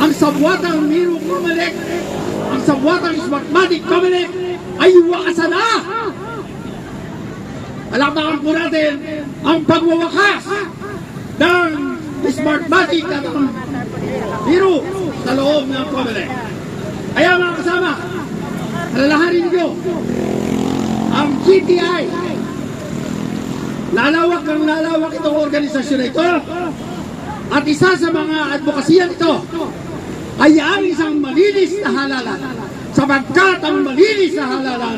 ang sabwatang Miro COMELEC, ang sabwatang Smartmatic COMELEC ay wakasan na. Alapakan po natin ang pagwawakas ng Smartmatic at ang Miro sa loob ng COMELEC. Kaya mga kasama, alalahanin niyo ang GTI. Lalawak ang lalawak itong organisasyon na ito. At isa sa mga advokasya nito ay ang isang malinis na halalan. Sapagkat ang malinis na halalan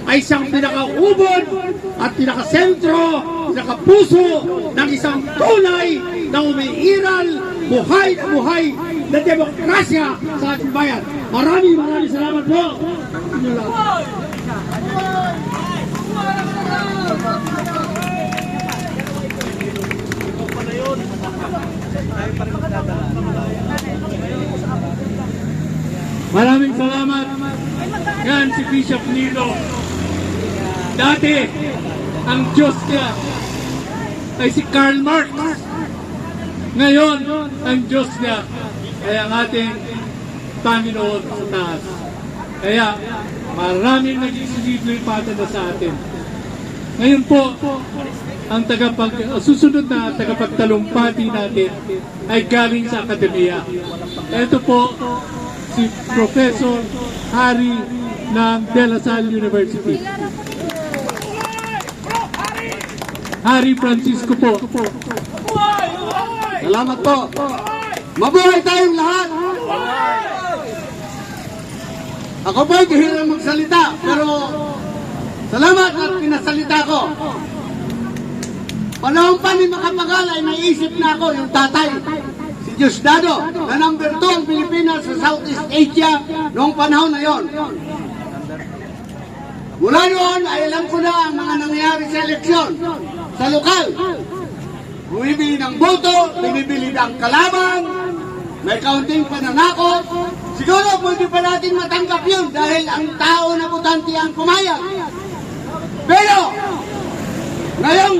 ay isang pinakaubod at pinakasentro, pinakapuso ng isang tunay na umiiral, buhay na buhay na demokrasya sa ating bayan. Maraming salamat po. Inyo lang. Maraming salamat. Yan si Bishop Nilo. Dati, ang Diyos niya ay si Karl Marx. Ngayon, ang Diyos niya ay ang ating Panginoon sa taas. Kaya, maraming nagsisilipin patada sa atin. Ngayon po, ang susunod na tagapagtalumpati natin ay galing sa akademiya. Ito po, si Professor Harry ng De La Salle University. Harry Francisco po. Salamat po. Mabuhay tayong lahat. Ako po ay kahirang magsalita, pero salamat at pinasalita ko. Panahon pa ni Makapagal ay naisip na ako yung tatay, si Diosdado, na number 2 ang Pilipinas sa Southeast Asia noong panahon na yon. Mula noon ay alam ko na ang mga nangyayari sa eleksyon, sa lokal. Bumibili ng boto, binibili ng kalaban, may kaunting pananakot. Siguro pwede pa natin matanggap yun dahil ang tao na butante ang pumayag. Pero, ngayong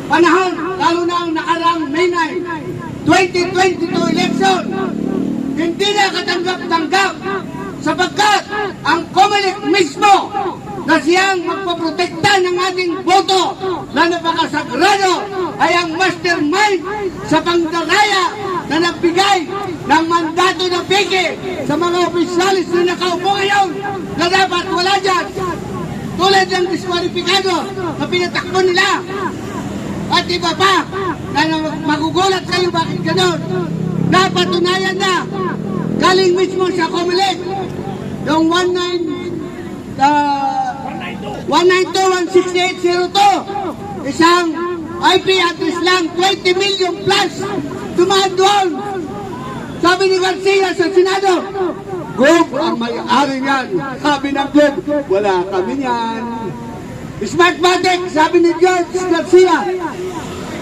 panahon, lalo na ang nakarang May 9, 2022 election, hindi na katanggap-tanggap sapagkat ang COMELEC mismo na siyang magpaprotekta ng ating boto na napakasagrado ay ang mastermind sa pangdaraya na nagbigay ng mandato na peke sa mga opisyalis na nakaupo ngayon na dapat wala dyan. Tulad ng diskwalifikado na pinatakbo nila. At iba pa, na magugulat kayo bakit gano'n. Napatunayan na, galing mismo sa COMELEC, yung 192.168.02, isang IP address lang, 20 million plus, dumaan doon. Sabi ni Garcia sa Senado, Gov ang may-ari niyan. Sabi ng Gov, wala kami niyan. Smartmatic, sabi ni George Garcia.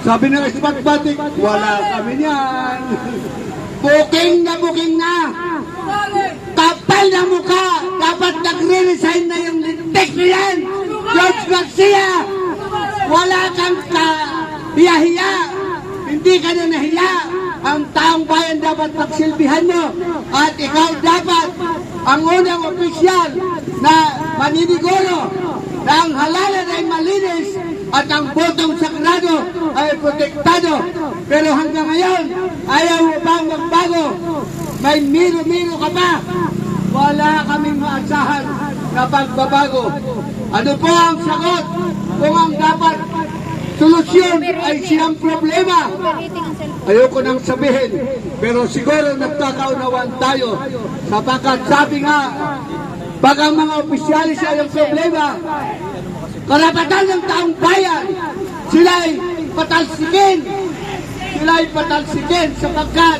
Sabi ng Smartmatic, wala kami niyan. Booking na. Kapal na mukha. Dapat nagre-resign na yung lintik na yan. George Garcia, wala kang hiya-hiya. Hindi ka na nahiya. Ang taong bayan dapat pagsilbihan mo. At ikaw dapat ang unang opisyal na maniniguro na ang halalan ay malinis at ang botong sagrado ay protektado. Pero hanggang ngayon, ayaw mo bang magbago? May miro-miro ka pa. Wala kaming maasahan na pagbabago. Ano po ang sagot kung ang dapat solusyon ay siyang problema? Ayoko nang sabihin, pero siguro nagkakaunawaan tayo sapagkat sabi nga, pag ang mga opisyalis ay ang problema, karapatan ng taong bayan, sila'y patalsikin sapagkat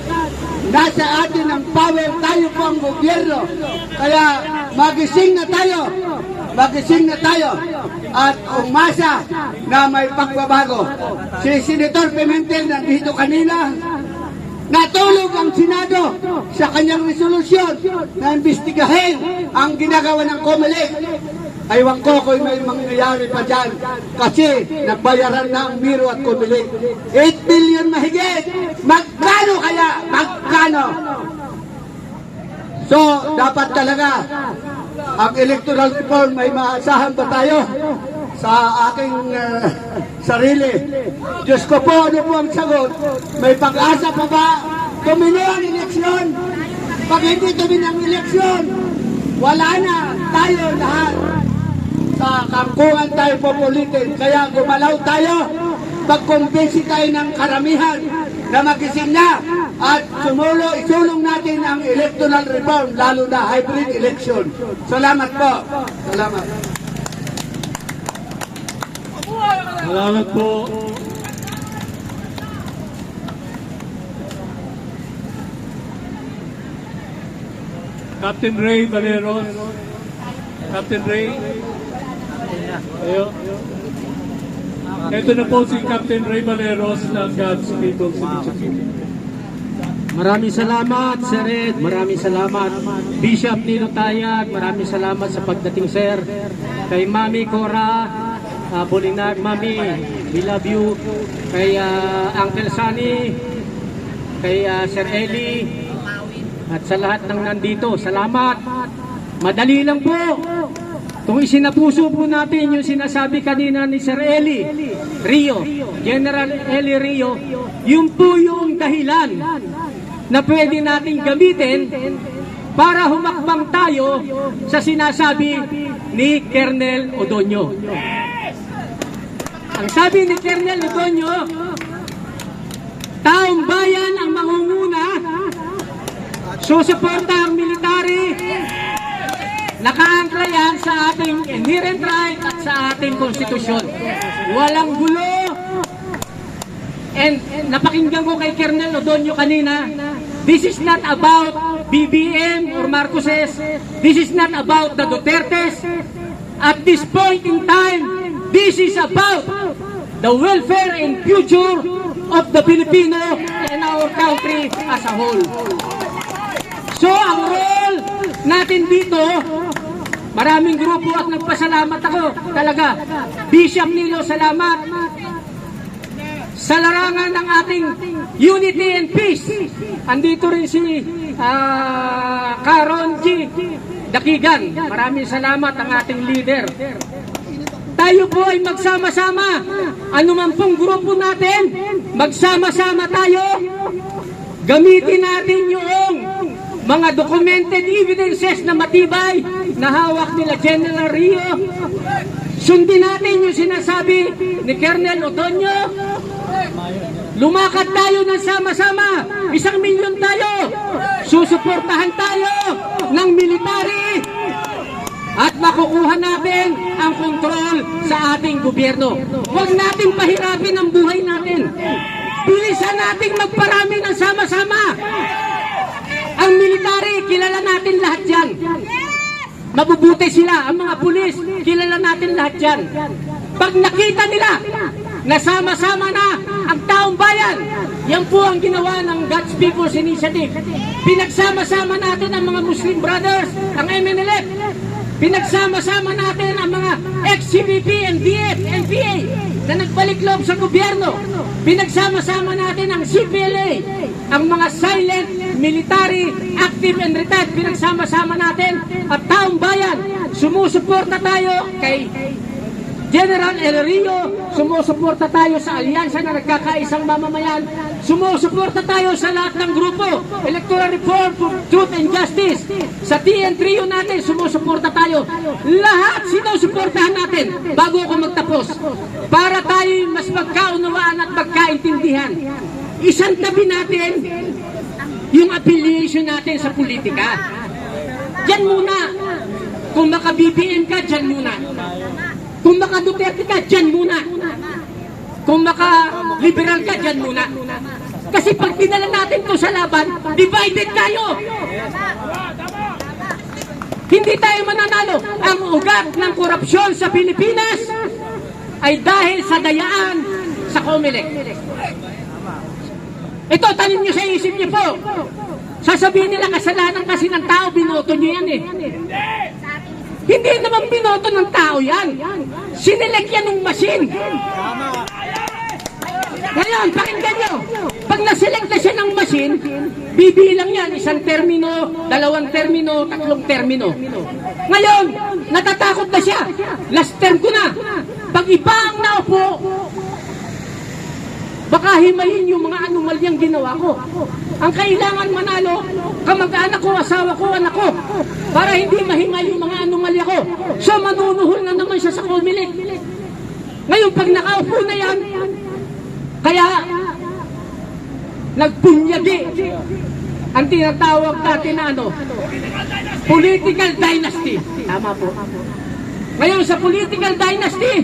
nasa atin ang power, tayo po ang gobyerno. Kaya magising na tayo at umasa na may pagbabago. Si Senator Pimentel nandito kanina, natulog ang Senado sa kanyang resolusyon na imbestigahin ang ginagawa ng COMELEC. Aywan ko kung may mangyayari pa dyan kasi nagbayaran na ang Miro at COMELEC. 8 billion mahigit. Magkano kaya? Magkano? So, dapat talaga ang electoral reform, may maasahan ba tayo sa aking sarili? Diyos ko po, ano po ang sagot? May pag-asa pa ba? Tumino ang eleksyon. Pag hindi tumino ang eleksyon, wala na tayo lahat. Sa kangkungan tayo populitin. Kaya gumalaw tayo, pagkumbinsi tayo ng karamihan na magising na at isulong natin ang electoral reform, lalo na hybrid election. Salamat po. Salamat. Salamat po. Captain Ray Valeros. Captain Ray. Ayo. Ito na po si Captain Ray Valeros ng God's People's Initiative. Maraming salamat, Sir Ed. Maraming salamat, Bishop Nino Tayag. Maraming salamat sa pagdating, Sir. Kay Mami Cora, Bolinag, Mami, we love you. Kay Uncle Sunny, kay Sir Eli, at sa lahat ng nandito, salamat. Madali lang po. Kung isinapuso po natin yung sinasabi kanina ni Sir Eli Rio, General Eli Rio, yun po yung dahilan na pwede nating gamitin para humakbang tayo sa sinasabi ni Colonel Odonio. Ang sabi ni Colonel Odonio, taong bayan ang mangunguna, susuporta ang military, nakaangkla yan sa ating inherent right at sa ating konstitusyon. Walang gulo. And napakinggan ko kay Colonel Odonio kanina, this is not about BBM or Marcoses. This is not about the Dutertes. At this point in time, this is about the welfare and future of the Filipino and our country as a whole. So ang role natin dito, maraming grupo at nagpasalamat ako talaga. Bishop Nilo, salamat. Sa larangan ng ating unity and peace, andito rin si Karon G. Dakigan. Maraming salamat ang ating leader. Tayo po ay magsama-sama. Ano man pong grupo natin, magsama-sama tayo. Gamitin natin yung mga documented evidences na matibay na hawak nila General Rio. Sundin natin yung sinasabi ni Colonel Odonio. Lumakad tayo ng sama-sama. 1 milyon tayo. Susuportahan tayo ng military. At makukuha natin ang kontrol sa ating gobyerno. Huwag natin pahirapin ang buhay natin. Bilisan natin magparami ng sama-sama. Ang military, kilala natin lahat yan. Mabubuti sila. Ang mga pulis, kilala natin lahat yan. Pag nakita nila na sama-sama na ang taong bayan, yan po ang ginawa ng God's People's Initiative. Pinagsama-sama natin ang mga Muslim brothers, ang MNLF. Pinagsama-sama natin ang mga ex-CBP, NDF, NPA na nagbalik loob sa gobyerno. Pinagsama-sama natin ang CPLA, ang mga silent, military, active and retired. Pinagsama-sama natin at taong bayan. Sumusuporta tayo kay General El Rio, sumusuporta tayo sa alyansa na nagkakaisang mamamayan, sumusuporta tayo sa lahat ng grupo, Electoral Reform for Truth and Justice, sa TN Trio natin, sumusuporta tayo. Lahat sinusuportahan natin bago ako magtapos para tayo mas magkaunawaan at magkaintindihan. Isang tabi natin yung affiliation natin sa politika. Diyan muna. Kung maka-BBM ka, diyan muna. Kung maka-Duterte ka, dyan muna. Kung maka-liberal ka, dyan muna. Kasi pag dinala natin to sa laban, divided tayo. Hindi tayo mananalo. Ang ugat ng korupsyon sa Pilipinas ay dahil sa dayaan sa COMELEC. Ito, tanin nyo sa isip nyo po. Sasabihin nila kasalanan kasi ng tao, binoto nyo yan eh. Hindi naman binoto ng tao yan. Sinelect yan ng machine. Ngayon, pakinggan nyo. Pag naselect na siya ng machine, bibilang yan. 1 termino, 2 termino, 3 termino. Ngayon, natatakot na siya. Last term ko na. Pag iba ang naupo, baka himayin yung mga anomalyang ginawa ko. Ang kailangan manalo, kamag-anak ko, asawa ko, anak ko, para hindi mahimay yung mga anomalya ko. So manunuhol na naman siya sa COMELEC. Ngayon, pag nakaupo na yan, kaya nagpunyagi ang tinatawag dati na political dynasty. Tama po. Ngayon sa political dynasty,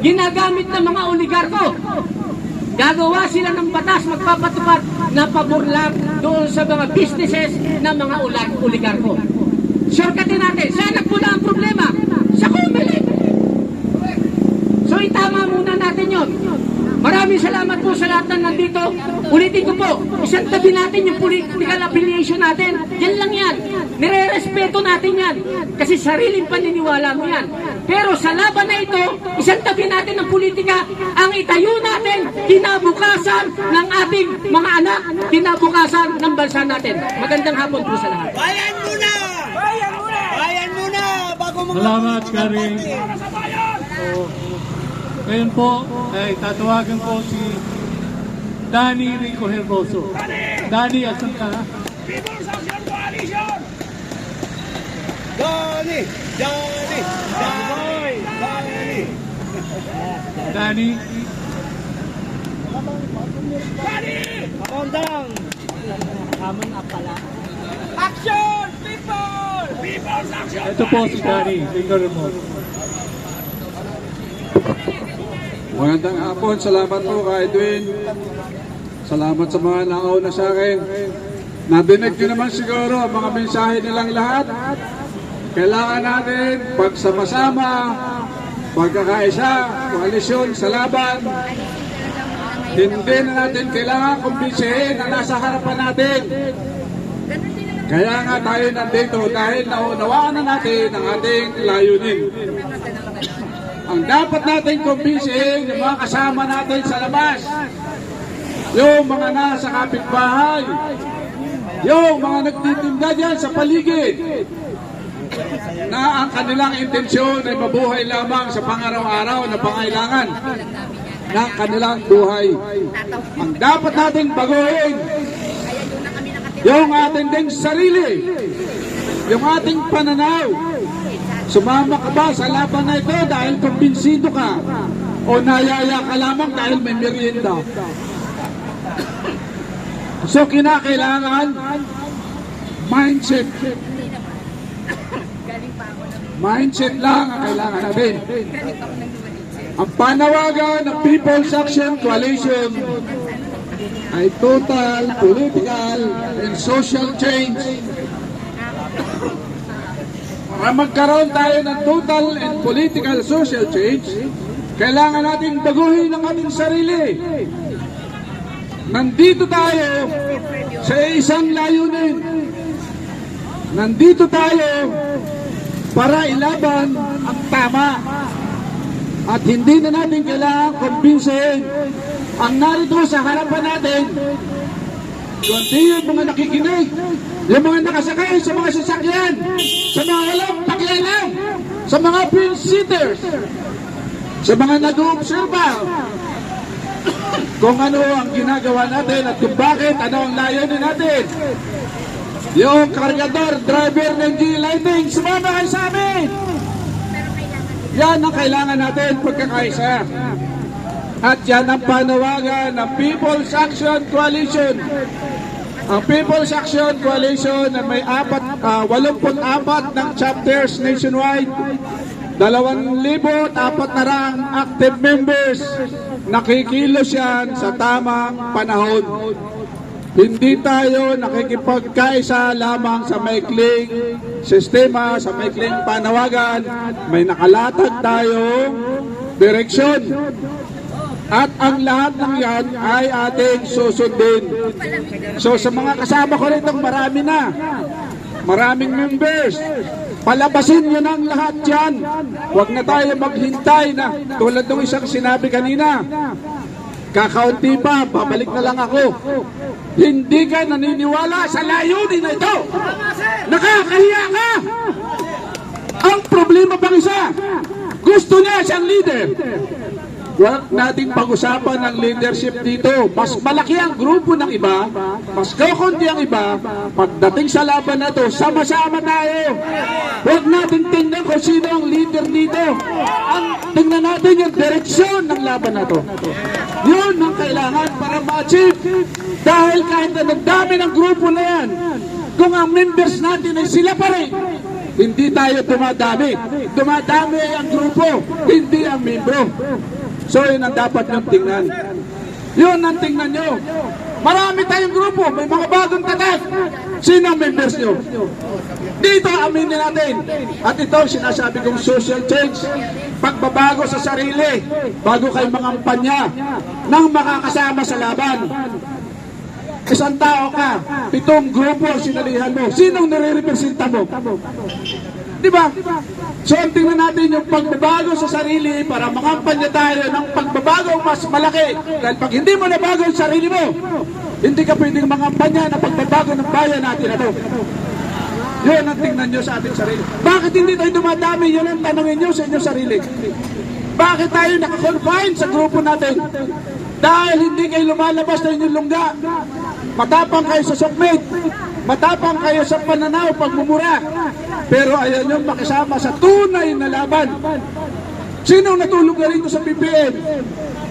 ginagamit ng mga oligarko. Gagawa sila ng batas, magpapatupad na pabor lang doon sa mga businesses ng mga oligarko. Shortcutin natin. Saan nagmula ang problema? Sa COMELEC. So itama muna natin yon. Maraming salamat po sa lahat ng nandito. Ulitin ko po, isang tabi natin yung political affiliation natin. Yan lang yan. Nire-respeto natin yan. Kasi sariling paniniwala mo yan. Pero sa laban na ito, isang tabi natin ng politika, ang itayo natin, kinabukasan ng ating mga anak, kinabukasan ng bansa natin. Magandang hapon po sa lahat. Bayan muna! Bayan muna! Bayan muna! Bago mga... Salamat, Gary. Ngayon po, ay tatawagan ko si Danny Rico Herboso. Danny, asan ka? People's Action Coalition! Johnny! Johnny! Johnny! Johnny! Danny? Johnny! Kamandang! Action! People! People's Action! Ito po si Danny Rico Herboso. Magandang hapon, salamat po kay Edwin. Salamat sa mga nakauna sa akin. Nadinig nyo naman siguro ang mga mensahe nilang lahat. Kailangan natin pagsama-sama, pagkakaisa, koalisyon sa laban. Hindi na natin kailangan kumbinsihin na nasa harapan natin. Kaya nga tayo nandito dahil naunawaan na natin ang ating layunin. Ang dapat natin kumbinsihin yung mga kasama natin sa labas, yung mga nasa kapitbahay, yung mga nagtitinda dyan sa paligid, na ang kanilang intensyon ay mabuhay lamang sa pangaraw-araw na pangailangan ng kanilang buhay. Ang dapat natin baguhin, yung ating ding sarili, yung ating pananaw. Sumama ka ba sa laban na ito dahil kumbinsido ka o nayaya ka lamang dahil may merienda? So kinakailangan mindset. Mindset lang ang kailangan natin. Ang panawagan ng People's Action Coalition ay total political and social change. Para magkaroon tayo ng total and political social change, kailangan natin baguhin ang ating sarili. Nandito tayo sa isang layunin. Nandito tayo para ilaban ang tama. At hindi na natin kailangan kumbinsihin ang narito sa harapan natin. Kundi yung mga nakikinig, yung mga nakasakay sa mga sasakyan, sa mga walang pakialam, sa mga pin-sitters, sa mga nag-uobserba kung ano ang ginagawa natin at kung bakit, ano ang layunin natin. Yung kargador, driver ng G-Lighting, sumama kayo sa amin! Yan ang kailangan natin pagkakaisa. At yan ang panawagan ng People's Action Coalition. Ang People's Action Coalition na may 84 ng chapters nationwide, 2,400 active members, nakikilos yan sa tamang panahon. Hindi tayo nakikipagkaisa lamang sa maikling sistema, sa maikling panawagan. May nakalatag tayong direksyon. At ang lahat ng yan ay ating susundin. So sa mga kasama ko rito, marami na. Maraming members. Palabasin nyo ng lahat yan. Huwag na tayo maghintay na tulad ng isang sinabi kanina. Kakaunti pa, babalik na lang ako. Hindi ka naniniwala sa layunin na ito. Nakakahiya ka. Ang problema pang isa, gusto niya siyang leader. Huwag nating pag-usapan ng leadership dito. Mas malaki ang grupo ng iba, mas kakunti ang iba. Pagdating sa laban na ito, sama-sama tayo. Huwag nating tingnan kung sino ang leader dito. Ang tingnan natin yung direksyon ng laban na ito. Yun ang kailangan para ma-achieve. Dahil kahit na nagdami ng grupo na yan, kung ang members natin ay sila pa rin, Hindi tayo dumadami. Dumadami ang grupo, hindi ang membro. So yun ang dapat nyo tingnan. Yun ang tingnan nyo. Marami tayong grupo, may mga bagong tatak. Sino ang members nyo? Dito aminin natin. At ito sinasabi kong social change. Pagbabago sa sarili bago kayo mangampanya ng makakasama sa laban. Isang tao ka, 7 grupo ang sinalihan mo. Sinong nire-representa mo? Diba? So, tingnan natin yung pagbabago sa sarili para makampanya tayo ng pagbabago mas malaki. Dahil pag hindi mo nabago ang sarili mo, hindi ka pwedeng makampanya ng pagbabago ng bayan natin na to. Yun ang tingnan nyo sa ating sarili. Bakit hindi tayo dumadami? Yun ang tanongin nyo sa inyong sarili. Bakit tayo nakakonfine sa grupo natin? Dahil hindi kayo lumalabas na inyong lungga. Matapang kayo sa sukmit. Matapang kayo sa pananaw, pagmumura. Pero ayaw nyo makisama sa tunay na laban. Sino natulog na rito sa BBM?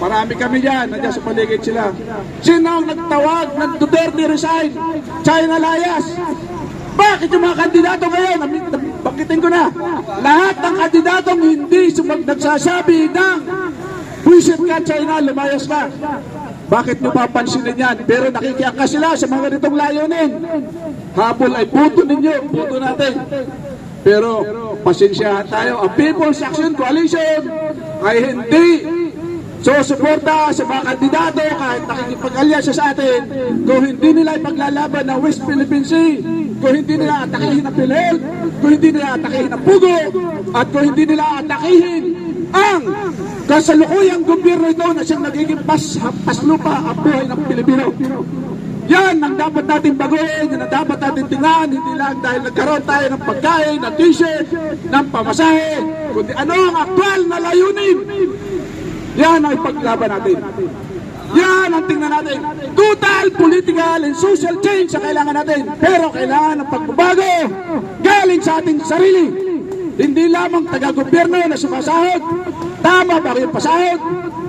Marami kami yan, nandiyan sa paligid sila. Sino ang nagtawag ng Duterte resign? China Layas. Bakit yung mga kandidato ngayon? Bakitin ko na. Lahat ng kandidatong hindi nagsasabi ng buwisit ka China, lumayas ka. Bakit nyo papansinin yan? Pero nakikiangka sila sa mga ganitong layunin. Habol ay puto ninyo, puto natin. Pero pasensyahan tayo. Ang People's Action Coalition ay hindi susuporta sa mga kandidato kahit nakikipag-alyansa sa atin kung hindi nila ipaglalaban ng West Philippine Sea, kung hindi nila atakihin ang PhilHealth, kung hindi nila atakihin ang Pugo, at kung hindi nila atakihin ang kasalukuyang gobyerno ito na siyang nagiging paslupa ang buhay ng Pilipino. Yan ang dapat natin baguhin, yan ang dapat natin tingnan, hindi lang dahil nagkaroon tayo ng pagkain, ng t-shirt, ng pamasahe, kundi ano ang aktwal na layunin. Yan ang ipaglaban natin. Yan ang tingnan natin. Total political and social change ang kailangan natin. Pero kailangan ng pagbabago galing sa ating sarili. Hindi lamang taga-gobyerno na sumasahod. Tama ba kayo pasahod?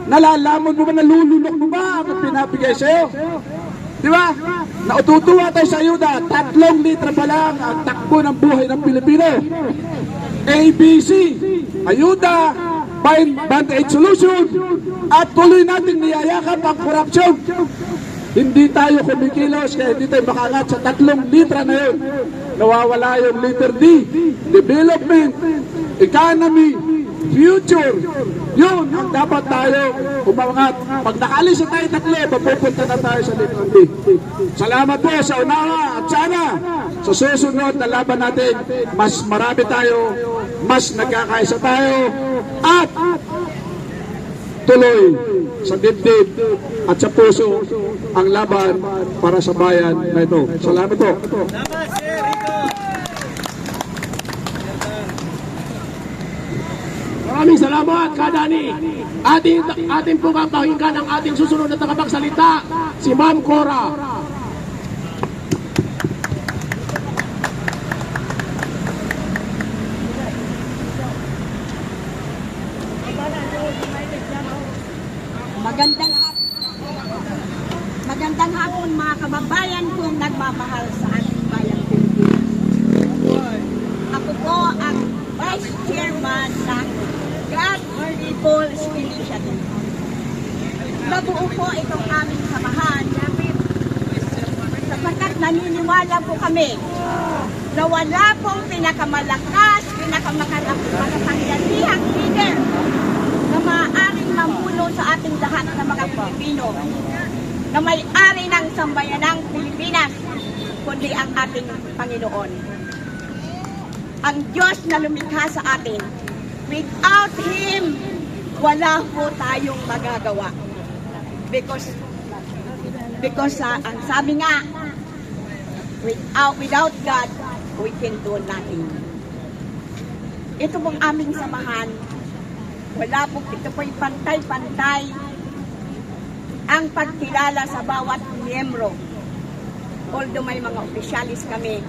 Nalalamon mo ba, nalulunok mo ba ang pinapigay sa'yo? Di ba? Naututuwa tayo sa ayuda. 3 litra pa lang ang takbo ng buhay ng Pilipino. ABC, ayuda, band-aid solution, at tuloy natin niyayakap ang korupsyon. Hindi tayo kumikilos kaya hindi tayo makaangat sa 3 litra na yun. Nawawala yung letter D, development, economy, future. Yun ang dapat tayo umangat. Pag nakalis na tayo 3, mapupunta na tayo sa letter D. Salamat po sa unawa at sana sa susunod na laban natin, mas marami tayo, mas nagkakaisa tayo, at tuloy sa dibdib at sa puso ang laban para sa bayan na ito. Salamat po. Maraming salamat, Kadani. Ating pong kakahinggan ang ating susunod na tagapagsalita, si Ma'am Cora. Magandang hapon mga kababayan kong nagmamahal sa ating bayang Pilipinas. Ako po ang Vice Chairman ng God People's Initiative. Nabuo po itong aming samahan sapagkat naniniwala po kami na wala pong pinakamalakas, pinakamakapangyarihang leader na maaaring mamuno sa ating lahat ng mga Pilipino na may-ari ng sambayanang Pilipinas, kundi ang ating Panginoon. Ang Diyos na lumikha sa atin. Without Him, wala po tayong magagawa. Because ang sabi nga, without God, we can do nothing. Ito pong aming samahan, wala po, ito po'y pantay-pantay ang pagkilala sa bawat miyembro. Although may mga opisyalis kami,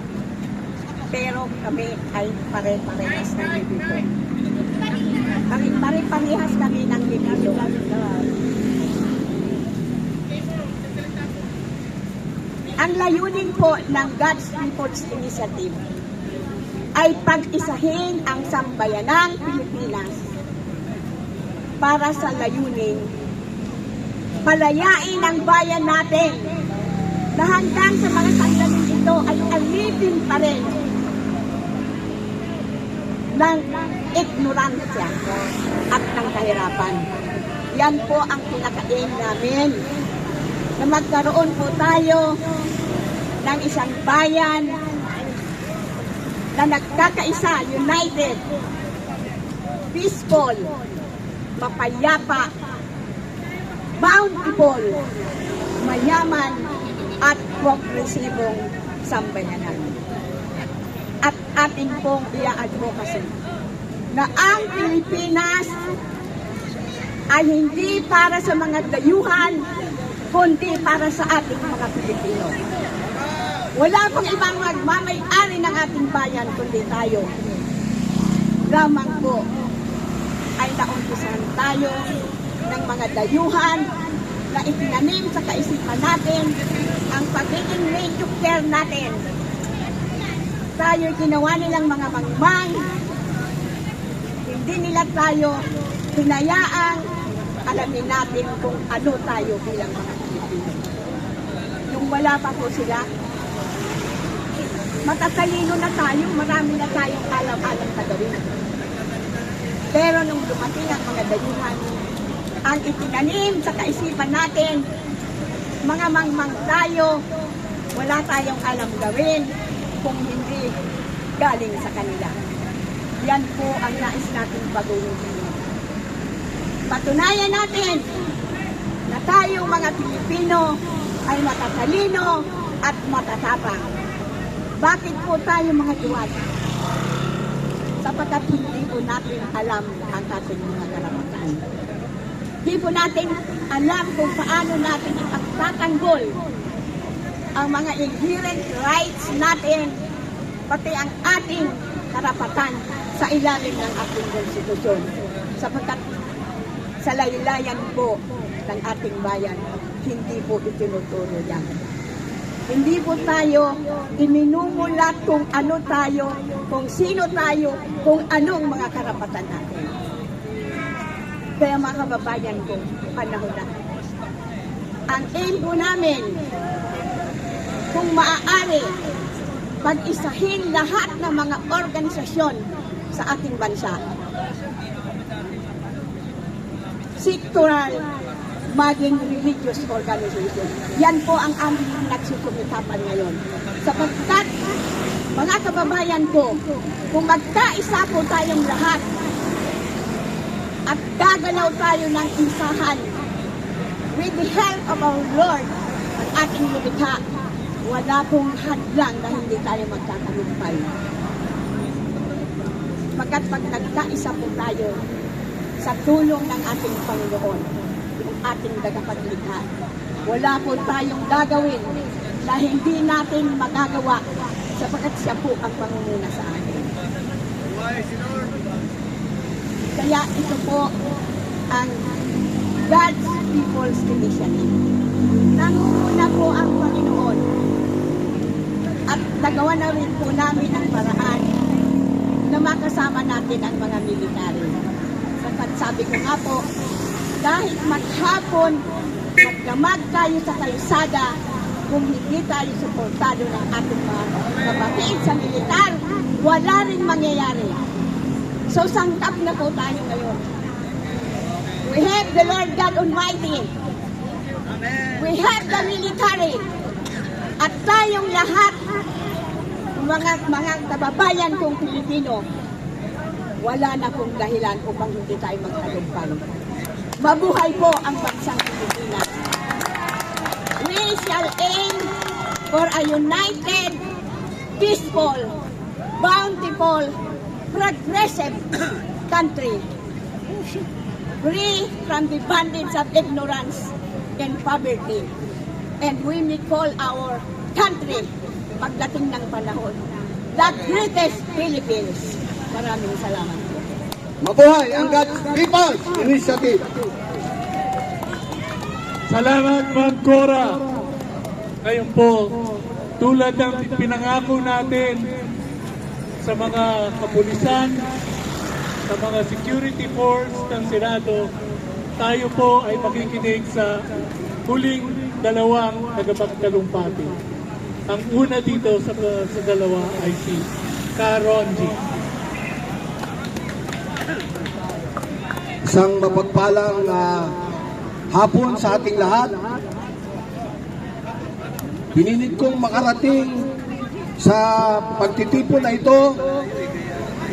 pero kami ay pare-parehas kami dito. Pare-parehas kami ng dito. Ang layunin po ng God's People's Initiative ay pag-isahin ang sambayanang Pilipinas para sa layunin palayain ang bayan natin na hanggang sa mga sandalin ito ay alipin pa rin ng ignoransya at ng kahirapan. Yan po ang pinakain namin, na magkaroon po tayo ng isang bayan na nagkakaisa, united, peaceful, mapayapa, bountiful, mayaman, at progresibong sambayanan. At ating pong i-advocacy na ang Pilipinas ay hindi para sa mga dayuhan, kundi para sa ating mga Pilipino. Wala pong ibang magmamay-ari ng ating bayan, kundi tayo. Lamang po ay naumpisahan tayo ng mga dayuhan na itinanim sa kaisipan natin ang pagiging mediocre natin. Tayo ginawa nilang mga mangmang, hindi nila tayo hinayaang alamin natin kung ano tayo bilang mga Pilipino. Yung wala pa po sila, matatalino na tayo, marami na tayong alam-alam na gawin. Pero nung dumating ang mga dayuhan, ang itinanim sa kaisipan natin, mga mangmang tayo, wala tayong alam gawin kung hindi galing sa kanila. Yan po ang nais natin baguhin. Patunayan natin na tayo mga Pilipino ay matatalino at matatapang. Bakit po tayo mga duwag? Sapagkat hindi po natin alam ang ating mga karapatan. Hindi po natin alam kung paano natin ipagtatanggol ang mga inherent rights natin, pati ang ating karapatan sa ilalim ng ating konstitusyon. Sapagkat sa laylayan po ng ating bayan, hindi po itinuturo yan. Hindi po tayo iminumulat kung ano tayo, kung sino tayo, kung anong mga karapatan natin. Kaya mga kababayan ko, panahon na. Ang aim po namin, kung maaari, pag-isahin lahat ng mga organisasyon sa ating bansa. Sectoral, maging religious organization. Yan po ang aming nagsusumikapan ngayon. Sapagkat, mga kababayan ko, kung magkaisa po tayong lahat at gagalaw tayo ng isahan with the help of our Lord at ating lumikha, wala pong hadlang na hindi tayo magkatagumpay. Pagkat pag nagkaisa po tayo sa tulong ng ating Panginoon, yung ating tagapaglikha, wala po tayong gagawin na hindi natin magagawa sapagkat siya po ang pangunguna sa atin. Kaya ito po ang God's People's Initiative. Nangunguna po ang Panginoon at nagawa na rin po namin ang paraan na makasama natin ang mga military. Sapagkat sabi ko nga po, kahit maghapon, magdamag tayo sa kalsada, kung hindi tayo suportado ng ating mga kapatid sa militar, wala rin mangyayari. So, sangkap na po tayo ngayon. We have the Lord God Almighty. We have the military. At tayong lahat, mga kababayan kong Pilipino, wala na pong dahilan upang hindi tayo magtagumpay. Mabuhay po ang bansang Pilipinas. We shall aim for a united, peaceful, bountiful, progressive country, free from the bondage of ignorance and poverty. And we may call our country, pagdating ng panahon, the greatest Philippines. Maraming salamat po. Mabuhay ang God's People's Initiative. Salamat, Ma'am Cora. Ngayon po, tulad ng pinangako natin sa mga kapulisan, sa mga security force ng Senado, tayo po ay makikinig sa huling dalawang tagapagtalumpati. Ang una dito sa dalawa ay si Karonji. Isang mapagpalang hapon sa ating lahat. Pinilit kong makarating sa pagtitipon na ito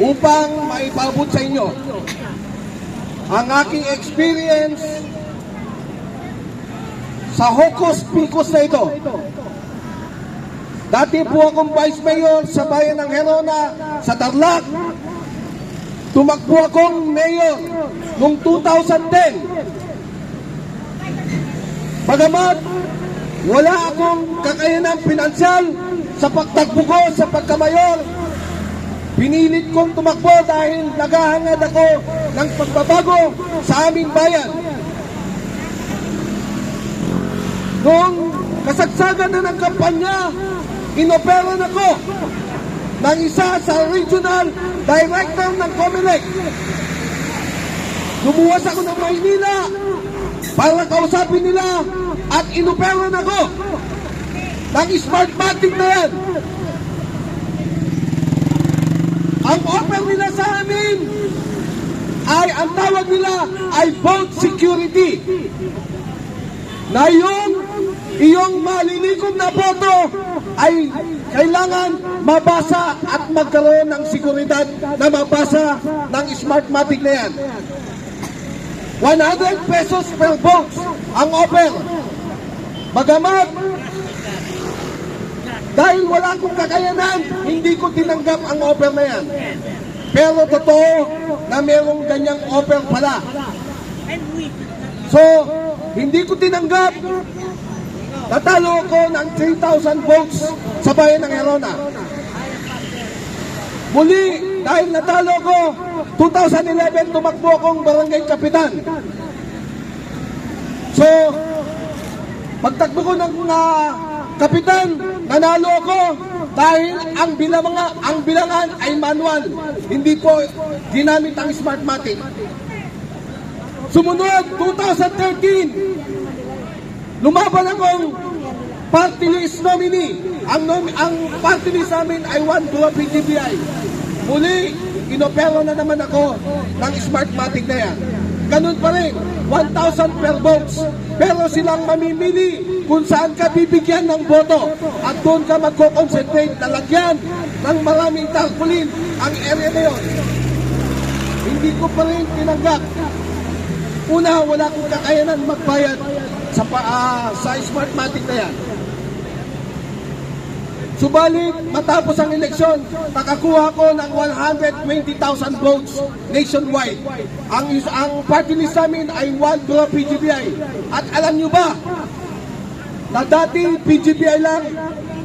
upang maipabot sa inyo ang aking experience sa Hocus Picus na ito. Dati po akong Vice Mayor sa bayan ng Herona sa Tarlac. Tumakbo akong mayor noong 2010. Bagamat wala akong kakayanang pinansyal sa pagtakbo ko sa pagkamayor, pinilit kong tumakbo dahil naghahangad ako ng pagbabago sa aming bayan. Noong kasagsagan na ng kampanya, inoperan ako ng isa sa regional director ng COMELEC. Lumuwas ako ng Maynila para kausapin nila at inoperan ako ng Smartmatic na yan. Ang offer nila sa amin ay, ang tawag nila ay vote security. Na iyong malilikom na boto ay kailangan mabasa at magkaroon ng seguridad na mabasa ng Smartmatic na yan. 100 pesos per box ang offer. Bagamat dahil wala akong kakayanan, hindi ko tinanggap ang offer na yan. Pero totoo na mayroong ganyang offer pala. So, hindi ko tinanggap. Natalo ako ng 3,000 votes sa bayan ng Herona. Muli, dahil natalo ko, 2011 tumakbo akong barangay kapitan. So, pagtakbo ko ng kapitan, nanalo ako dahil ang bilangan ay manual. Hindi po ginamit ang Smartmatic. Sumunod, 2013, lumaban akong party list nominee. Ang party list namin ay 1 to PGBI. Muli, inopero na naman ako ng Smartmatic na yan. Ganun pa rin, 1,000 per votes. Pero silang mamimili kung saan ka bibigyan ng boto. At doon ka magko-concentrate na lagyan ng maraming tarpaulin ang area na yun. Hindi ko pa rin tinanggap. Una, wala akong kakayanan magbayad sa Smartmatic na yan. Subalit, matapos ang eleksyon, nakakuha ko ng 120,000 votes nationwide. Ang party list namin ay 1 to PGBI. At alam nyo ba, na dati PGBI lang,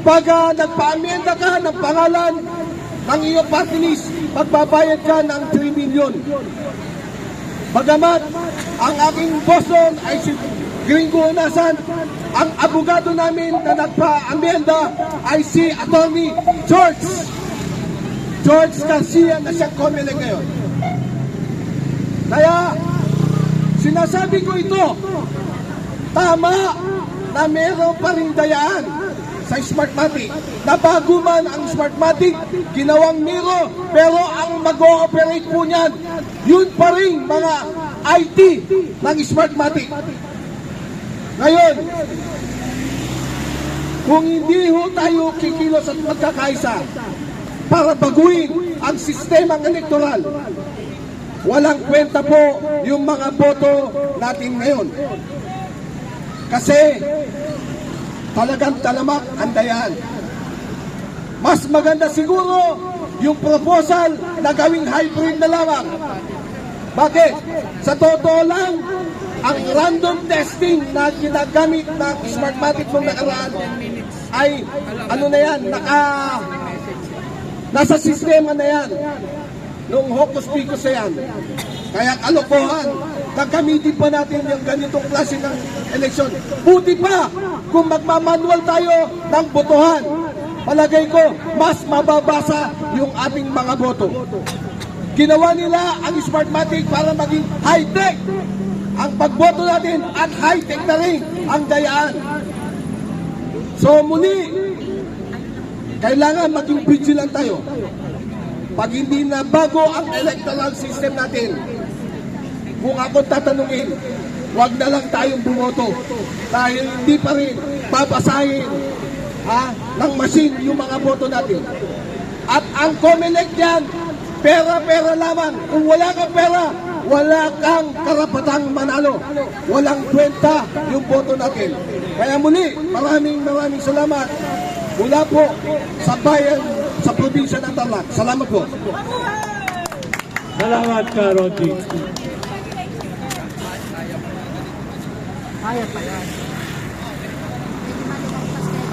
pag nagpa-amenda ka ng pangalan ng iyong party list, magbabayad ka ng 3 million. Bagamat, ang aking boss doon ay si Gringo Unasan, ang abogado namin na nagpa-amenda ay si Attorney George Garcia na siyang COMELEC ngayon. Kaya, sinasabi ko ito, tama na meron pa rin dayaan sa Smartmatic. Nabago man ang Smartmatic, ginawang Miro, pero ang mag-ooperate po niyan, yun pa rin mga IT ng Smartmatic. Ngayon, kung hindi ho tayo kikilos at magkakaisa para baguhin ang sistema elektoral, walang kwenta po yung mga boto natin ngayon. Kasi talagang talamak ang dayan. Mas maganda siguro yung proposal na gawing hybrid na lamang. Bakit? Sa totoo lang, ang random testing na ginagamit ng Smartmatic nung nakaraan ay ano na yan, nasa sistema na yan nung Hocus Picus na yan. Kaya kalokohan, gagamitin pa natin yung ganitong klase ng eleksyon. Buti pa kung magmamanual tayo ng botohan. palagay ko, mas mababasa yung ating mga boto. Ginawa nila ang Smartmatic para maging high-tech ang pagboto natin at high-tech na rin ang dayaan. So muli, kailangan maging vigilant tayo. Pag hindi na bago ang electoral system natin, kung ako tatanungin, wag na lang tayong bumoto dahil hindi pa rin babasahin ng machine yung mga boto natin. At ang COMELEC yan, pera-pera lamang. Kung wala kang pera, wala kang karapatang manalo. Walang kwenta yung boto natin. Kaya muli, maraming salamat mula po sa bayan, sa probinsya ng Tarlac. Salamat po. Salamat ka, Roddy.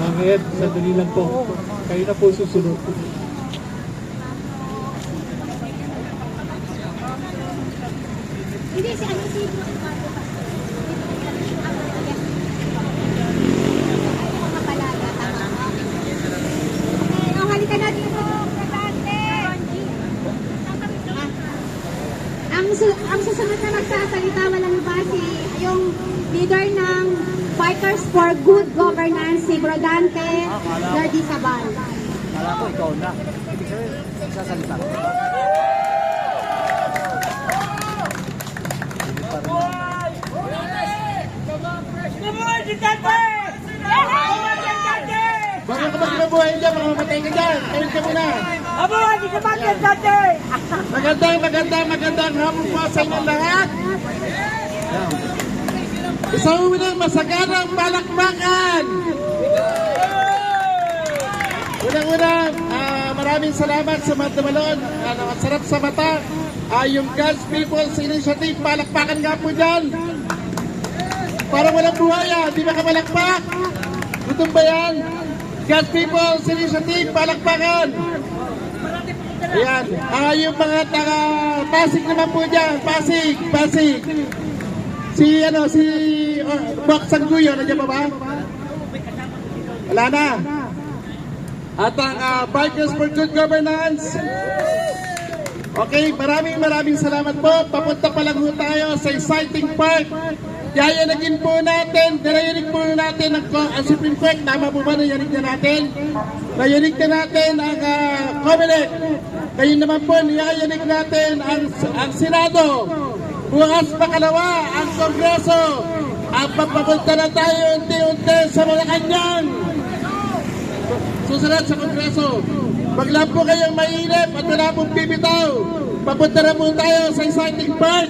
Ang Ed, sandali lang po. Kayo na po susunod. Hindi, si ano si halika na dito. Ang susunod na magsasalita, walang iba yung leader ng Fighters for Good Governance, si Brodante Lardizabal. Kala ko ikaw na. Ibig sabihin, sasalita. Baka ka magkabuhay dyan, baka mamatay ka dyan. Ayun ka muna. Magandang hapon po sa inyong lahat. Isang unang masaganang palakpakan. Unang-unang, maraming salamat sa mga tumalon. Ang sarap sa mata. Yung God's People's Initiative, palakpakan nga po dyan. Parang walang buhaya, di ba kamalakpak? Gutom ba yan? God's People's Initiative, palakpakan. Ayan, yung mga taga Pasig naman po dyan, Pasig. Si Bok Sangguyo, nandiyan pa ba? Wala na. At ang Fighters for Good Governance. Okay, maraming salamat po. Papunta pa lang po tayo sa exciting part. Yayanagin po natin ang Supreme Court. Tama po ba na yanig na natin? Nayanig na natin ang COMELEC. Ngayon naman po, yayanig natin ang Senado. Bukas pakalawa ang Kongreso. Ang papapunta na tayo unti-unti sa Malacanang. Susunod sa Kongreso. Wag lang po kayong mainip at wala pong bibitaw. Papunta na po tayo sa exciting part.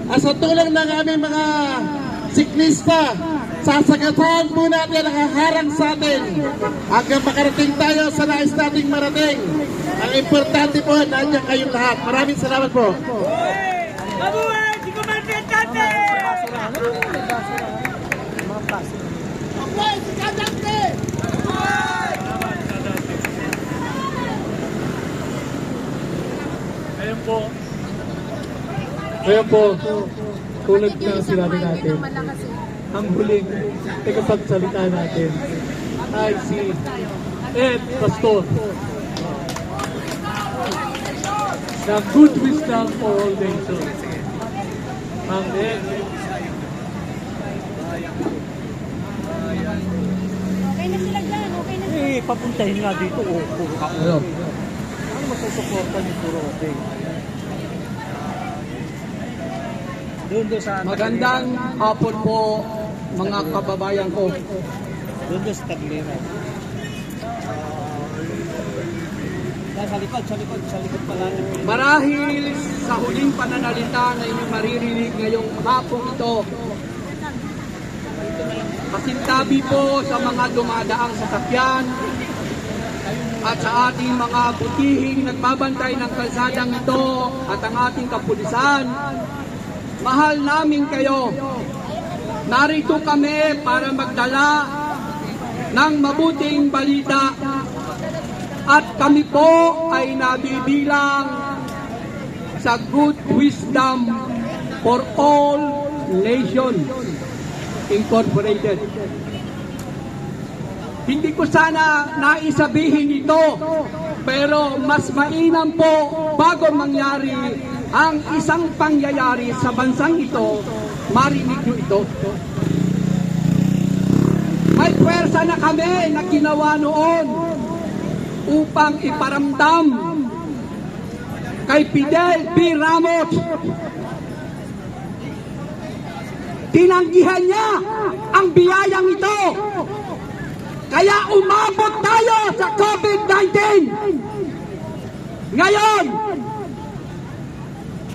At sa tulong ng aming mga siklista, sasagataan po natin ang haharang sa atin hanggang makarating tayo sa nais nating marating. Ang importante po, nandiyan kayong lahat. Maraming salamat po. Ngayon po, tulad ng sinabi natin, ang huling tagapagsalita natin ay si Ed Pastor ng Good Wisdom for All Nations. Ang Ed, Okay na sila dyan, okay na sila. Papuntahin nga dito. Puro ako. Ano masusuporta ni Puro Ope? Doon sa Magandang hapon po mga kababayan ko. Doon sa Taglera. Sa likod pala. Marahil sa huling pananalita na inyong maririnig ngayong hapon ito, kasintabi po sa mga dumadaang sasakyan at sa ating mga butihing nagbabantay ng kalsadang ito at ang ating kapulisan. Mahal namin kayo. Narito kami para magdala ng mabuting balita at kami po ay nabibilang sa Good Wisdom for All Nations Incorporated. Hindi ko sana naisabihin ito, pero mas mainam po bago mangyari ang isang pangyayari sa bansang ito, marinig nyo ito. May pwersa na kami na ginawa noon upang iparamdam kay Fidel P. Ramos. Tinanggihan niya ang biyayang ito. Kaya umabot tayo sa COVID-19. Ngayon,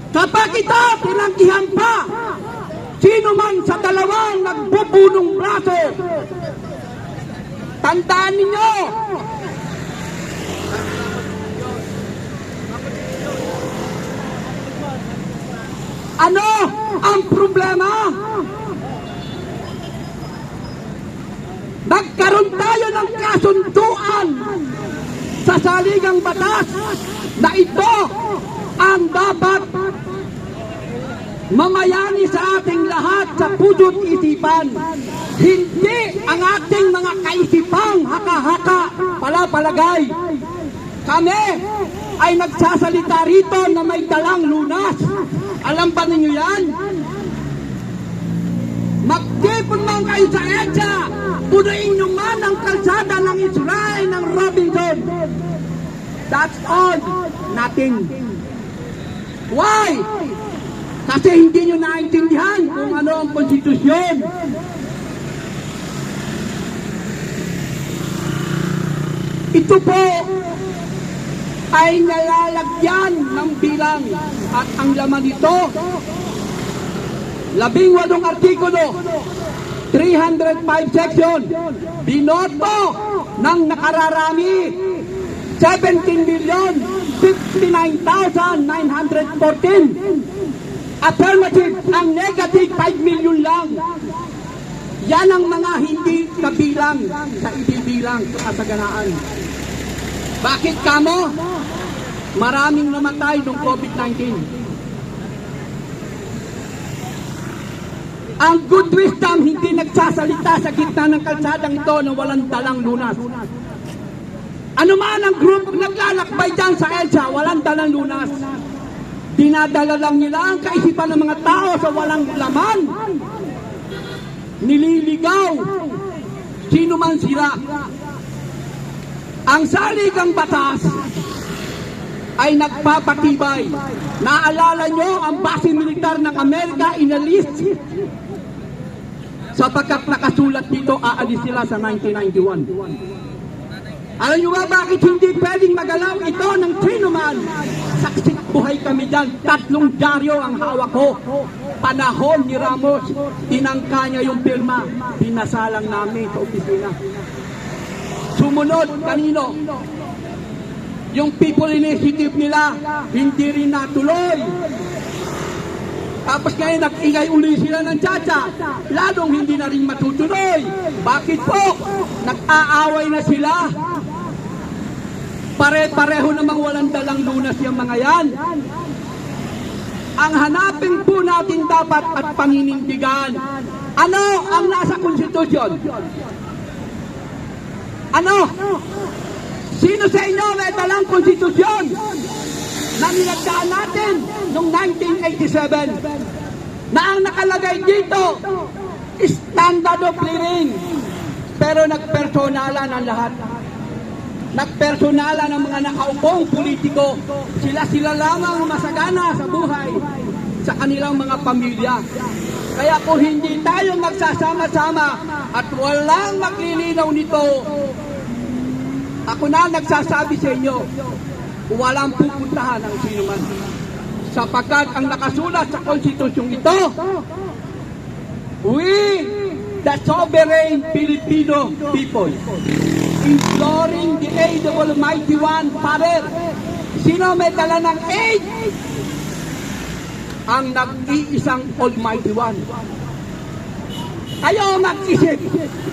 kapag ito tinanggihan pa, sino man sa dalawang nagbubunong braso, tandaan ninyo, ano ang problema? Nagkaroon tayo ng kasunduan sa saligang batas na ito ang dapat mamayani sa ating lahat sa puso't isipan. Hindi ang ating mga kaisipang haka-haka palapalagay. Kami ay nagsasalita rito na may dalang lunas. Alam ba ninyo yan? Magtipon man kayo sa EDSA, punuin nyo man ang kalsada ng Israel ng Robinson. That's all. Nothing. Why? Kasi hindi nyo naintindihan kung ano ang konstitusyon. Ito po ay nalalagyan ng bilang at ang laman nito 18 artikulo, 305 section, binoto ng nakararami 17,059,914. Affirmative, ang negative 5 million lang. Yan ang mga hindi kabilang sa ibibilang sa kasaganaan. Bakit kamo? Maraming namatay ng COVID-19. Ang good wisdom hindi nagsasalita sa gitna ng kalsadang ito na walang dalang lunas. Ano man ang grupo naglalakbay dyan sa EDSA, walang dalang lunas. Dinadala lang nila ang kaisipan ng mga tao sa walang laman. Nililigaw. Sino man sila. Ang saligang batas ay nagpapatibay. Naalala nyo ang base militar ng Amerika inalis sapagkat nakasulat dito aalis sila sa 1991. Alam nyo ba bakit hindi pwedeng magalaw ito ng sino man? Saksi buhay kami dyan. 3 dyaryo ang hawak ko. Panahon ni Ramos, tinangka niya yung pirma. Pinasalang namin sa opisina. Sumunod, kanino? Yung people initiative nila, hindi rin natuloy. Tapos ngayon nag-ingay uli sila ng tsa-tsa, lalong hindi na rin matutuloy. Bakit po? Nag-aaway na sila. Pare-pareho namang walang dalang lunas yung mga yan. Ang hanapin po natin dapat at paninindigan, ano ang nasa konstitusyon? Ano? Sino sa inyo may dalang konstitusyon na nilagdaan natin noong 1987 na ang nakalagay dito standard of living, pero nagpersonala ng lahat. Nagpersonala ng mga nakaupong politiko. Sila lamang masagana sa buhay sa kanilang mga pamilya. Kaya kung hindi tayo magsasama-sama at walang maglilinaw nito, ako na nagsasabi sa inyo, walang pupuntahan ang sino man. Sapagkat ang nakasulat sa konstitusyong ito, we, the sovereign Filipino people, imploring the aid of Almighty One, Father. Sino may dala ng aid? Ang nag-iisang Almighty One. Kayo mag-isip,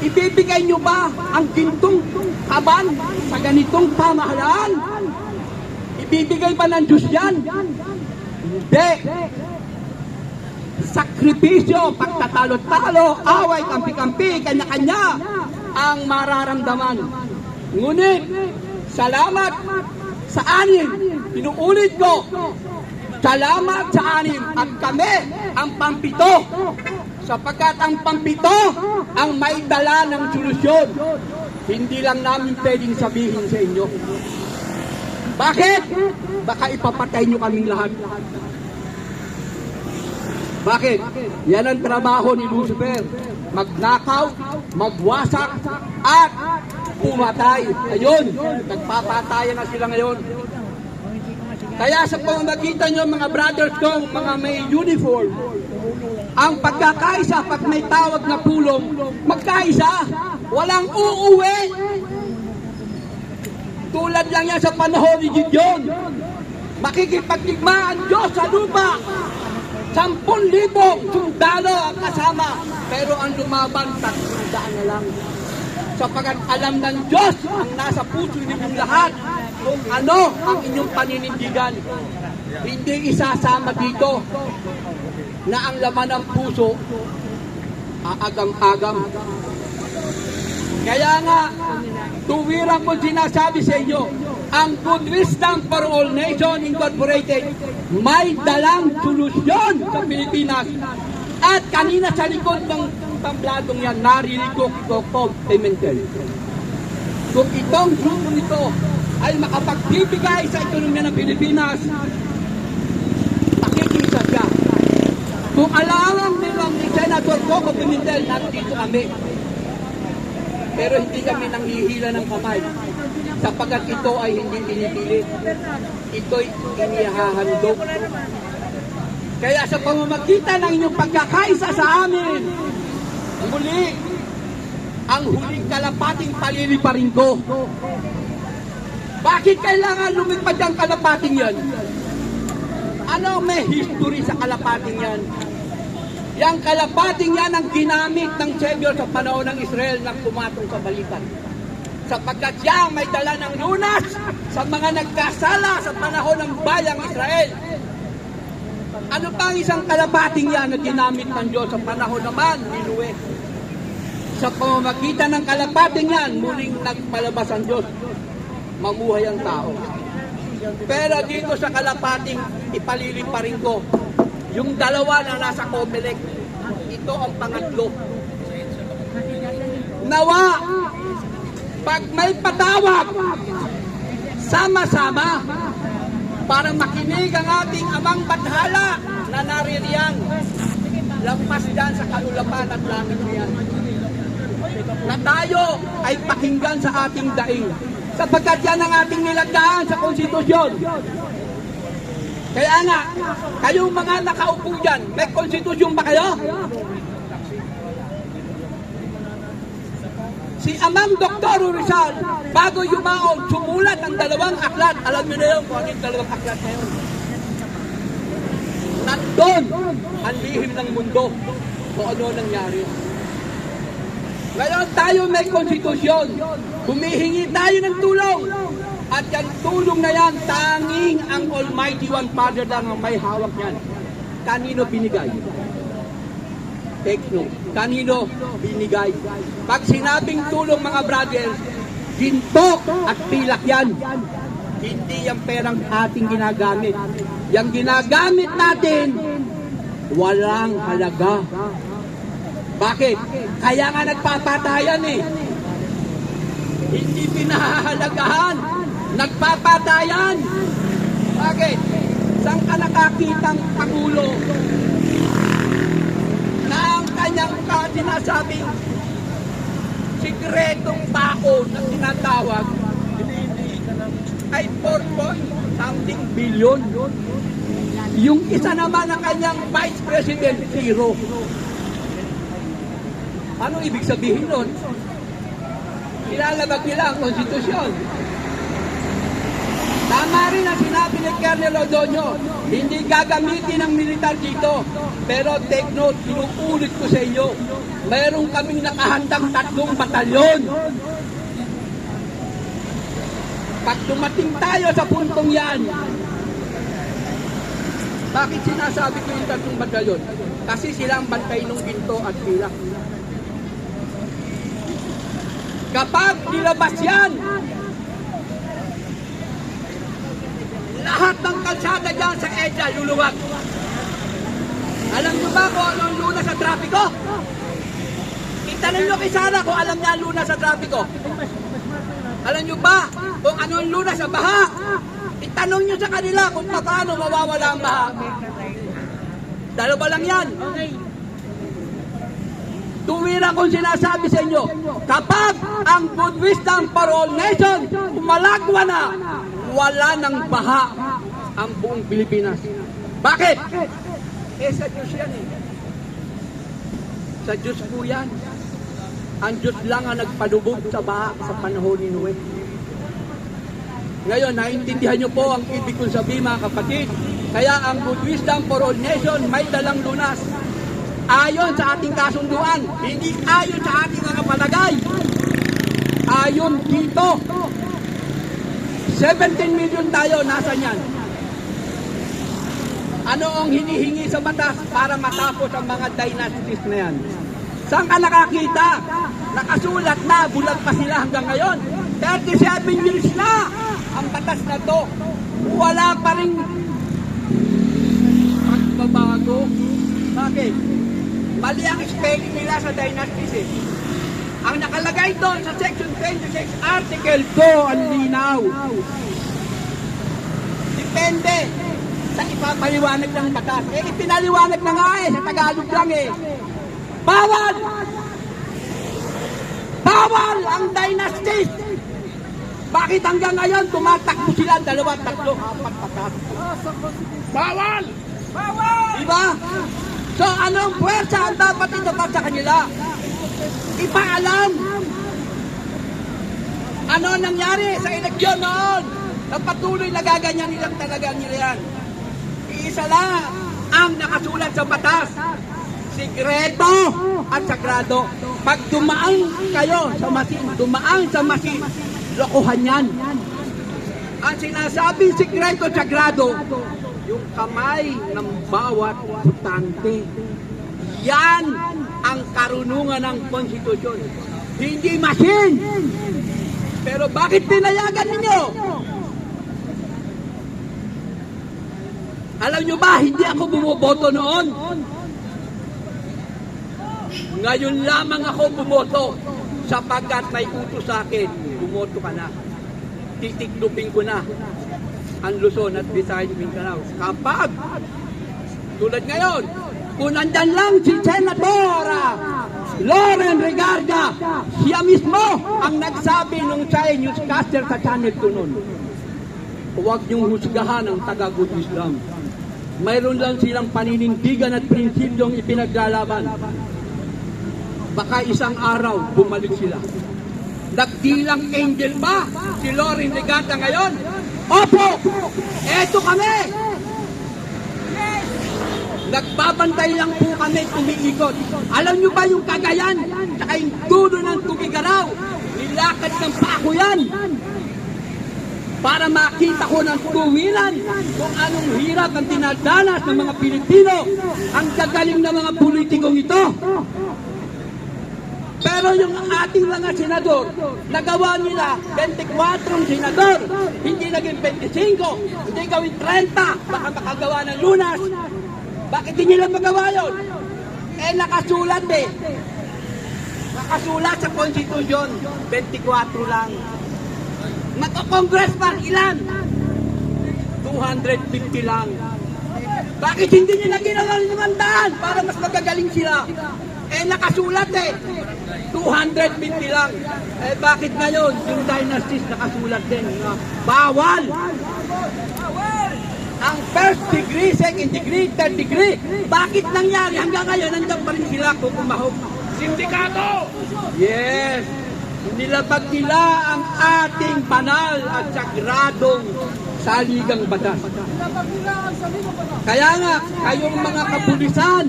ibibigay nyo ba ang gintong kaban sa ganitong pamahalaan? Ibibigay ba ng Diyos yan? Hindi. Sakripisyo, pagtatalo-talo, away, kampi-kampi, kanya-kanya, ang mararamdaman. Ngunit, salamat sa anim. Inuulit ko, salamat sa anim at kami ang pampito. Sapagkat ang pampito ang may dala ng solusyon. Hindi lang namin pwedeng sabihin sa inyo. Bakit? Baka ipapatay nyo kaming lahat. Bakit? Yan ang trabaho ni Lucifer. Magnakaw, magwasak, at pumatay. Ayun, nagpapatayan na sila ngayon. Kaya sa pamamagitan nyo mga brothers ko, mga may uniform, ang pagkakaisa pag may tawag na pulong, magkaisa, walang uuwi. Tulad lang yan sa panahon ni Gideon. Makikipagdigma ang Diyos sa lupa. 10,000 sundalo ang kasama. Pero ang lumaban, 300 na lang. Sapagat alam ng Diyos ang nasa puso ninyong lahat kung ano ang inyong paninindigan. Hindi isasama dito na ang laman ng puso aagam-agam. Kaya nga, tuwirang ko sinasabi sa inyo, ang Good Wisdom for All Nations Incorporated may dalang solusyon sa Pilipinas. At kanina sa likod ng tambladong yan, narinig ko Coco Pimentel. Kung itong grupo nito ay makapagbibigay sa ekonomiya ng Pilipinas, makikisa siya. Kung alam nilang ni Senator Coco Pimentel, nandito kami. Pero hindi kami nanghihila ng kamay sapagkat ito ay hindi pinipilit. Ito'y inihahandog. Kaya sa pamamagitan ng inyong pagkakaisa sa amin, muli, ang huling kalapating paliliparin ko. Bakit kailangan lumipad ang kalapating yan? Ano may history sa kalapating yan? Yang kalapating yan ang ginamit ng Savior sa panahon ng Israel nang pumatong sa balikan. Sapagkat siya may dala ng lunas sa mga nagkasala sa panahon ng bayang Israel. Ano pa ang isang kalapating yan na ginamit ng Diyos sa panahon naman ni Noe? Sa pamamagitan ng kalapating yan, muling nagpalabas ang Diyos. Mamuhay ang tao. Pero dito sa kalapating ipaliliparin ko, yung dalawa na nasa Comelec, ito ang pangatlo. Nawa, pag may patawag, sama-sama, para makinig ang ating amang bathala na naririyan, lampas dyan sa kalulapan at langit niyan. Na tayo ay pakinggan sa ating daing, sapagkat yan ang ating nilagdaan sa konstitusyon. Kaya nga, kayong mga nakaupo dyan, may konstitusyon ba kayo? Si Amang Dr. Rizal, bago yumaon, sumulat ang 2 aklat. Alam niyo na yun kung ano yung 2 aklat na yun. Nandun ang lihim ng mundo kung ano nangyari. Ngayon tayo may konstitusyon. Humihingi tayo ng tulong. At yung tulong na yan, tanging ang Almighty One Father lang ang may hawak yan. Kanino binigay? Take note. Kanino binigay? Pag sinabing tulong mga brothers, ginto at pilak yan. Hindi yung perang ating ginagamit. Yung ginagamit natin, walang halaga. Bakit? Kaya nga nagpapatayan eh. Hindi pinahahalagahan. Nagpapatayan. Bakit? Saan ka nakakitang Pangulo na ang kanyang sinasabing sikretong baon na tinatawag ay 4.something billion. Yung isa naman ng kanyang Vice President, 0. Anong ibig sabihin nun? Ilalabag nila ang konstitusyon. Tama rin ang sinabi ni Colonel Odonio, hindi gagamitin ng militar dito. Pero take note, inuulit ko sa inyo, mayroon kaming nakahandang 3 batalyon. Pag dumating tayo sa puntong yan, bakit sinasabi ko yung 3 batalyon? Kasi sila ang bantay ng ginto at pilak. Kapag nilabas yan, lahat ng kalsada dyan sa EDSA luluwag. Alam nyo ba kung ano ang lunas sa trapiko? Itanong nyo kay Sara kung alam niya ang lunas sa trapiko. Alam nyo ba kung ano ang lunas sa baha? Itanong nyo sa kanila kung paano mawawala ang baha. Dalawa lang yan. Tuwira kong sinasabi sa inyo, kapag ang Good Wisdom for All Nation umalagwa na, wala ng baha ang buong Pilipinas. Bakit? Sa Diyos yan eh. Sa Diyos po yan. Ang Diyos lang ang nagpalubog sa baha sa panahon ni Noe. Ngayon, naintindihan niyo po ang ibig kong sabihin mga kapatid. Kaya ang Good Wisdom for All Nation may dalang lunas. Ayon sa ating kasunduan, hindi ayon sa ating mga palagay. Ayon dito, 17 million tayo, nasan yan? Ano ang hinihingi sa batas para matapos ang mga dynasties na yan? Saan ka nakakita? Nakasulat na, bulag pa sila hanggang ngayon. 37 years na ang batas na to. Wala pa rin pagbabago. Bakit? Mali ang spelling nila sa dynasties eh. Ang nakalagay doon sa section 26, article 2, ang linaw. Depende sa ipapaliwanag ng batas. Eh, ipinaliwanag na nga eh, sa Tagalog lang eh. Bawal! Bawal ang dynasties! Bakit hanggang ngayon tumatakbo sila, 2, 3, 4 batas? Bawal! Diba? So, anong puwersa ang dapat itapat sa kanila? Ipaalam! Ano nangyari sa eleksyon noon? Patuloy na gaganyan nilang talaga nila yan. Iisa lang ang nakasulat sa batas. Sikreto at sagrado. Pag dumaan kayo sa masin, dumaan sa masin, lokohan yan. Ang sinasabing sikreto at sagrado, yung kamay ng bawat butante. Yan ang karunungan ng konstitusyon. Hindi machine. Pero bakit pinayagan ninyo? Alam nyo ba, hindi ako bumoboto noon. Ngayon lamang ako bumoto sapagkat may utos sa akin. Bumoto ka na. Titiklupin ko na ang Luzon at Visayas Mindanao. Kapag, tulad ngayon, kung nandyan lang si Senator Loren Regarda, siya mismo ang nagsabi nung siya newscaster sa Channel 2 noon. Huwag niyong husgahan ang taga-Good Wisdom. Mayroon lang silang paninindigan at prinsipyong ipinaglalaban. Baka isang araw bumalik sila. Nagdilang angel ba si Loren Regarda ngayon? Opo! Eto kami! Nagbabantay lang po kami umiikot. Alam nyo ba yung Cagayan? Tsaka yung dulo ng Tugigaraw? Nilakad ng pako yan. Para makita ko ng tuwiran kung anong hirap ang dinadanas ng mga Pilipino. Ang gagaling ng mga politikong ito. Pero yung ating mga senador, nagawa nila 24 senador, hindi naging 25, hindi gawin 30, baka makagawa ng lunas. Bakit hindi nila magawa yun? Eh nakasulat eh. Nakasulat sa konstitusyon, 24 lang. Magko-congressman ilan? 250 lang. Bakit hindi nila ginawa ng 500 para mas magagaling sila? Eh nakasulat eh. 250 lang. Eh bakit ngayon yung dynasties nakasulat din? Bawal! Ang first degree, second degree, third degree. Bakit nangyari? Hanggang ngayon nandiyan pa rin sila kung kumahog. Sindikato! Yes! Nilabag nila ang ating banal at sagradong saligang batas. Kaya nga, kayong mga kapulisan,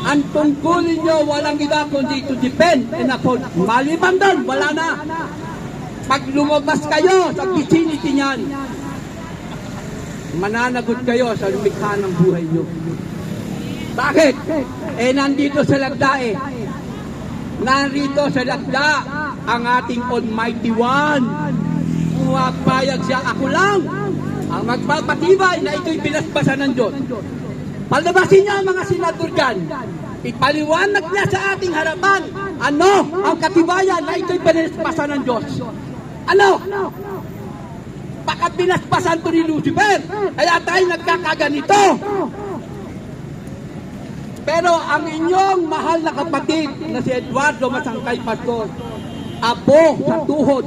ang tungkulin nyo walang iba kundi to defend and uphold. Maliban doon, wala na. Pag lumabas kayo sa vicinity niyan, mananagot kayo sa lumikha ng buhay nyo. Bakit? Eh nandito sa lagda eh. Narito sa lagda ang ating Almighty One. Pumapayag siya, ako lang ang magpapatibay na ito'y binasbasan ng Diyos. Palabasin niya ang mga senador dyan. Ipaliwanag niya sa ating harapan, ano ang katibayan na ito'y binasbasan ng Diyos. Ano? Baka binasbasan to ni Lucifer, kaya tayo nagkakaganito. Pero ang inyong mahal na kapatid na si Eduardo Masangkay Pastor, apo sa tuhod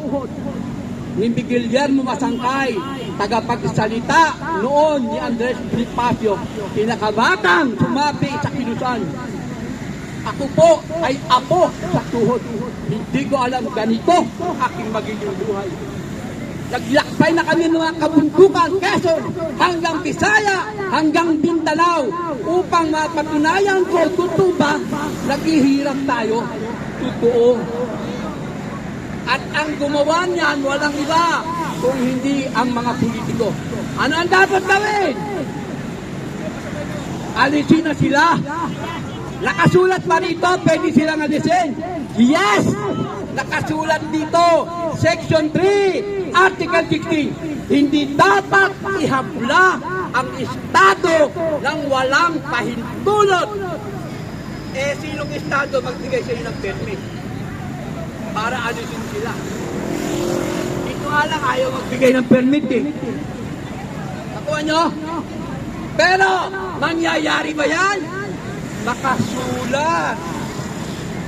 ni Guillermo Masangkay, tagapagsalita noon ni Andres Bonifacio, pinakabatang sumapi sa Kilusan. Ako po ay apo sa tuhod. Hindi ko alam ganito ang aking magiging buhay. Naglakbay na kami ng mga kabundukan, Quezon, hanggang Bisaya, hanggang Mindanao, upang mapatunayan ko, totoo ba, naghihirap tayo? Totoo. At ang gumawa niyan, walang iba, kung hindi ang mga politiko. Ano ang dapat gawin? Alisin na sila. Nakasulat pa rito, pwede silang alisin. Yes! Nakasulat dito, Section 3, Article 16. Hindi dapat ihabla ang Estado ng walang pahintulot. Eh, sinong Estado magbigay sa inyo ng permit? Para alisin sila. Ito nga lang, ayaw magbigay ng permit eh. Nakuha nyo? Pero, mangyayari ba yan? Nakasulat.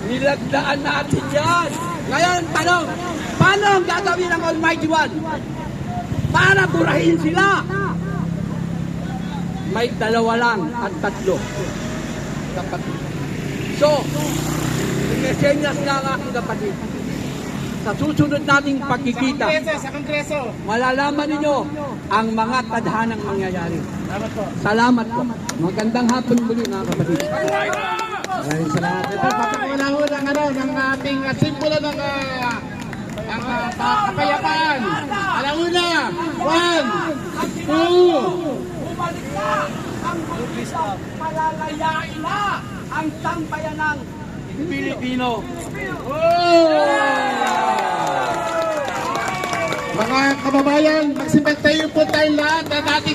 Nilagdaan natin yan. Ngayon, tanong, paano ang gagawin ng Almighty One? Para burahin sila. May dalawa lang at tatlo. Kapatid. So, sinesenyas na ang aking kapatid. Sa susunod nating pagkikita, malalaman ninyo ang mga tadhanang mangyayari. Salamat po. Magandang hapon muli mga kapatid. Maraming salamat. Ito, papakula ho ng ating simbolo ng kapayapaan. Alauna, 1, 2, Bumalik na ang Buddhista. Palalayain na ang sambayanang Pilipino. mga kababayan, magsimbang tayo po tayo lahat at ating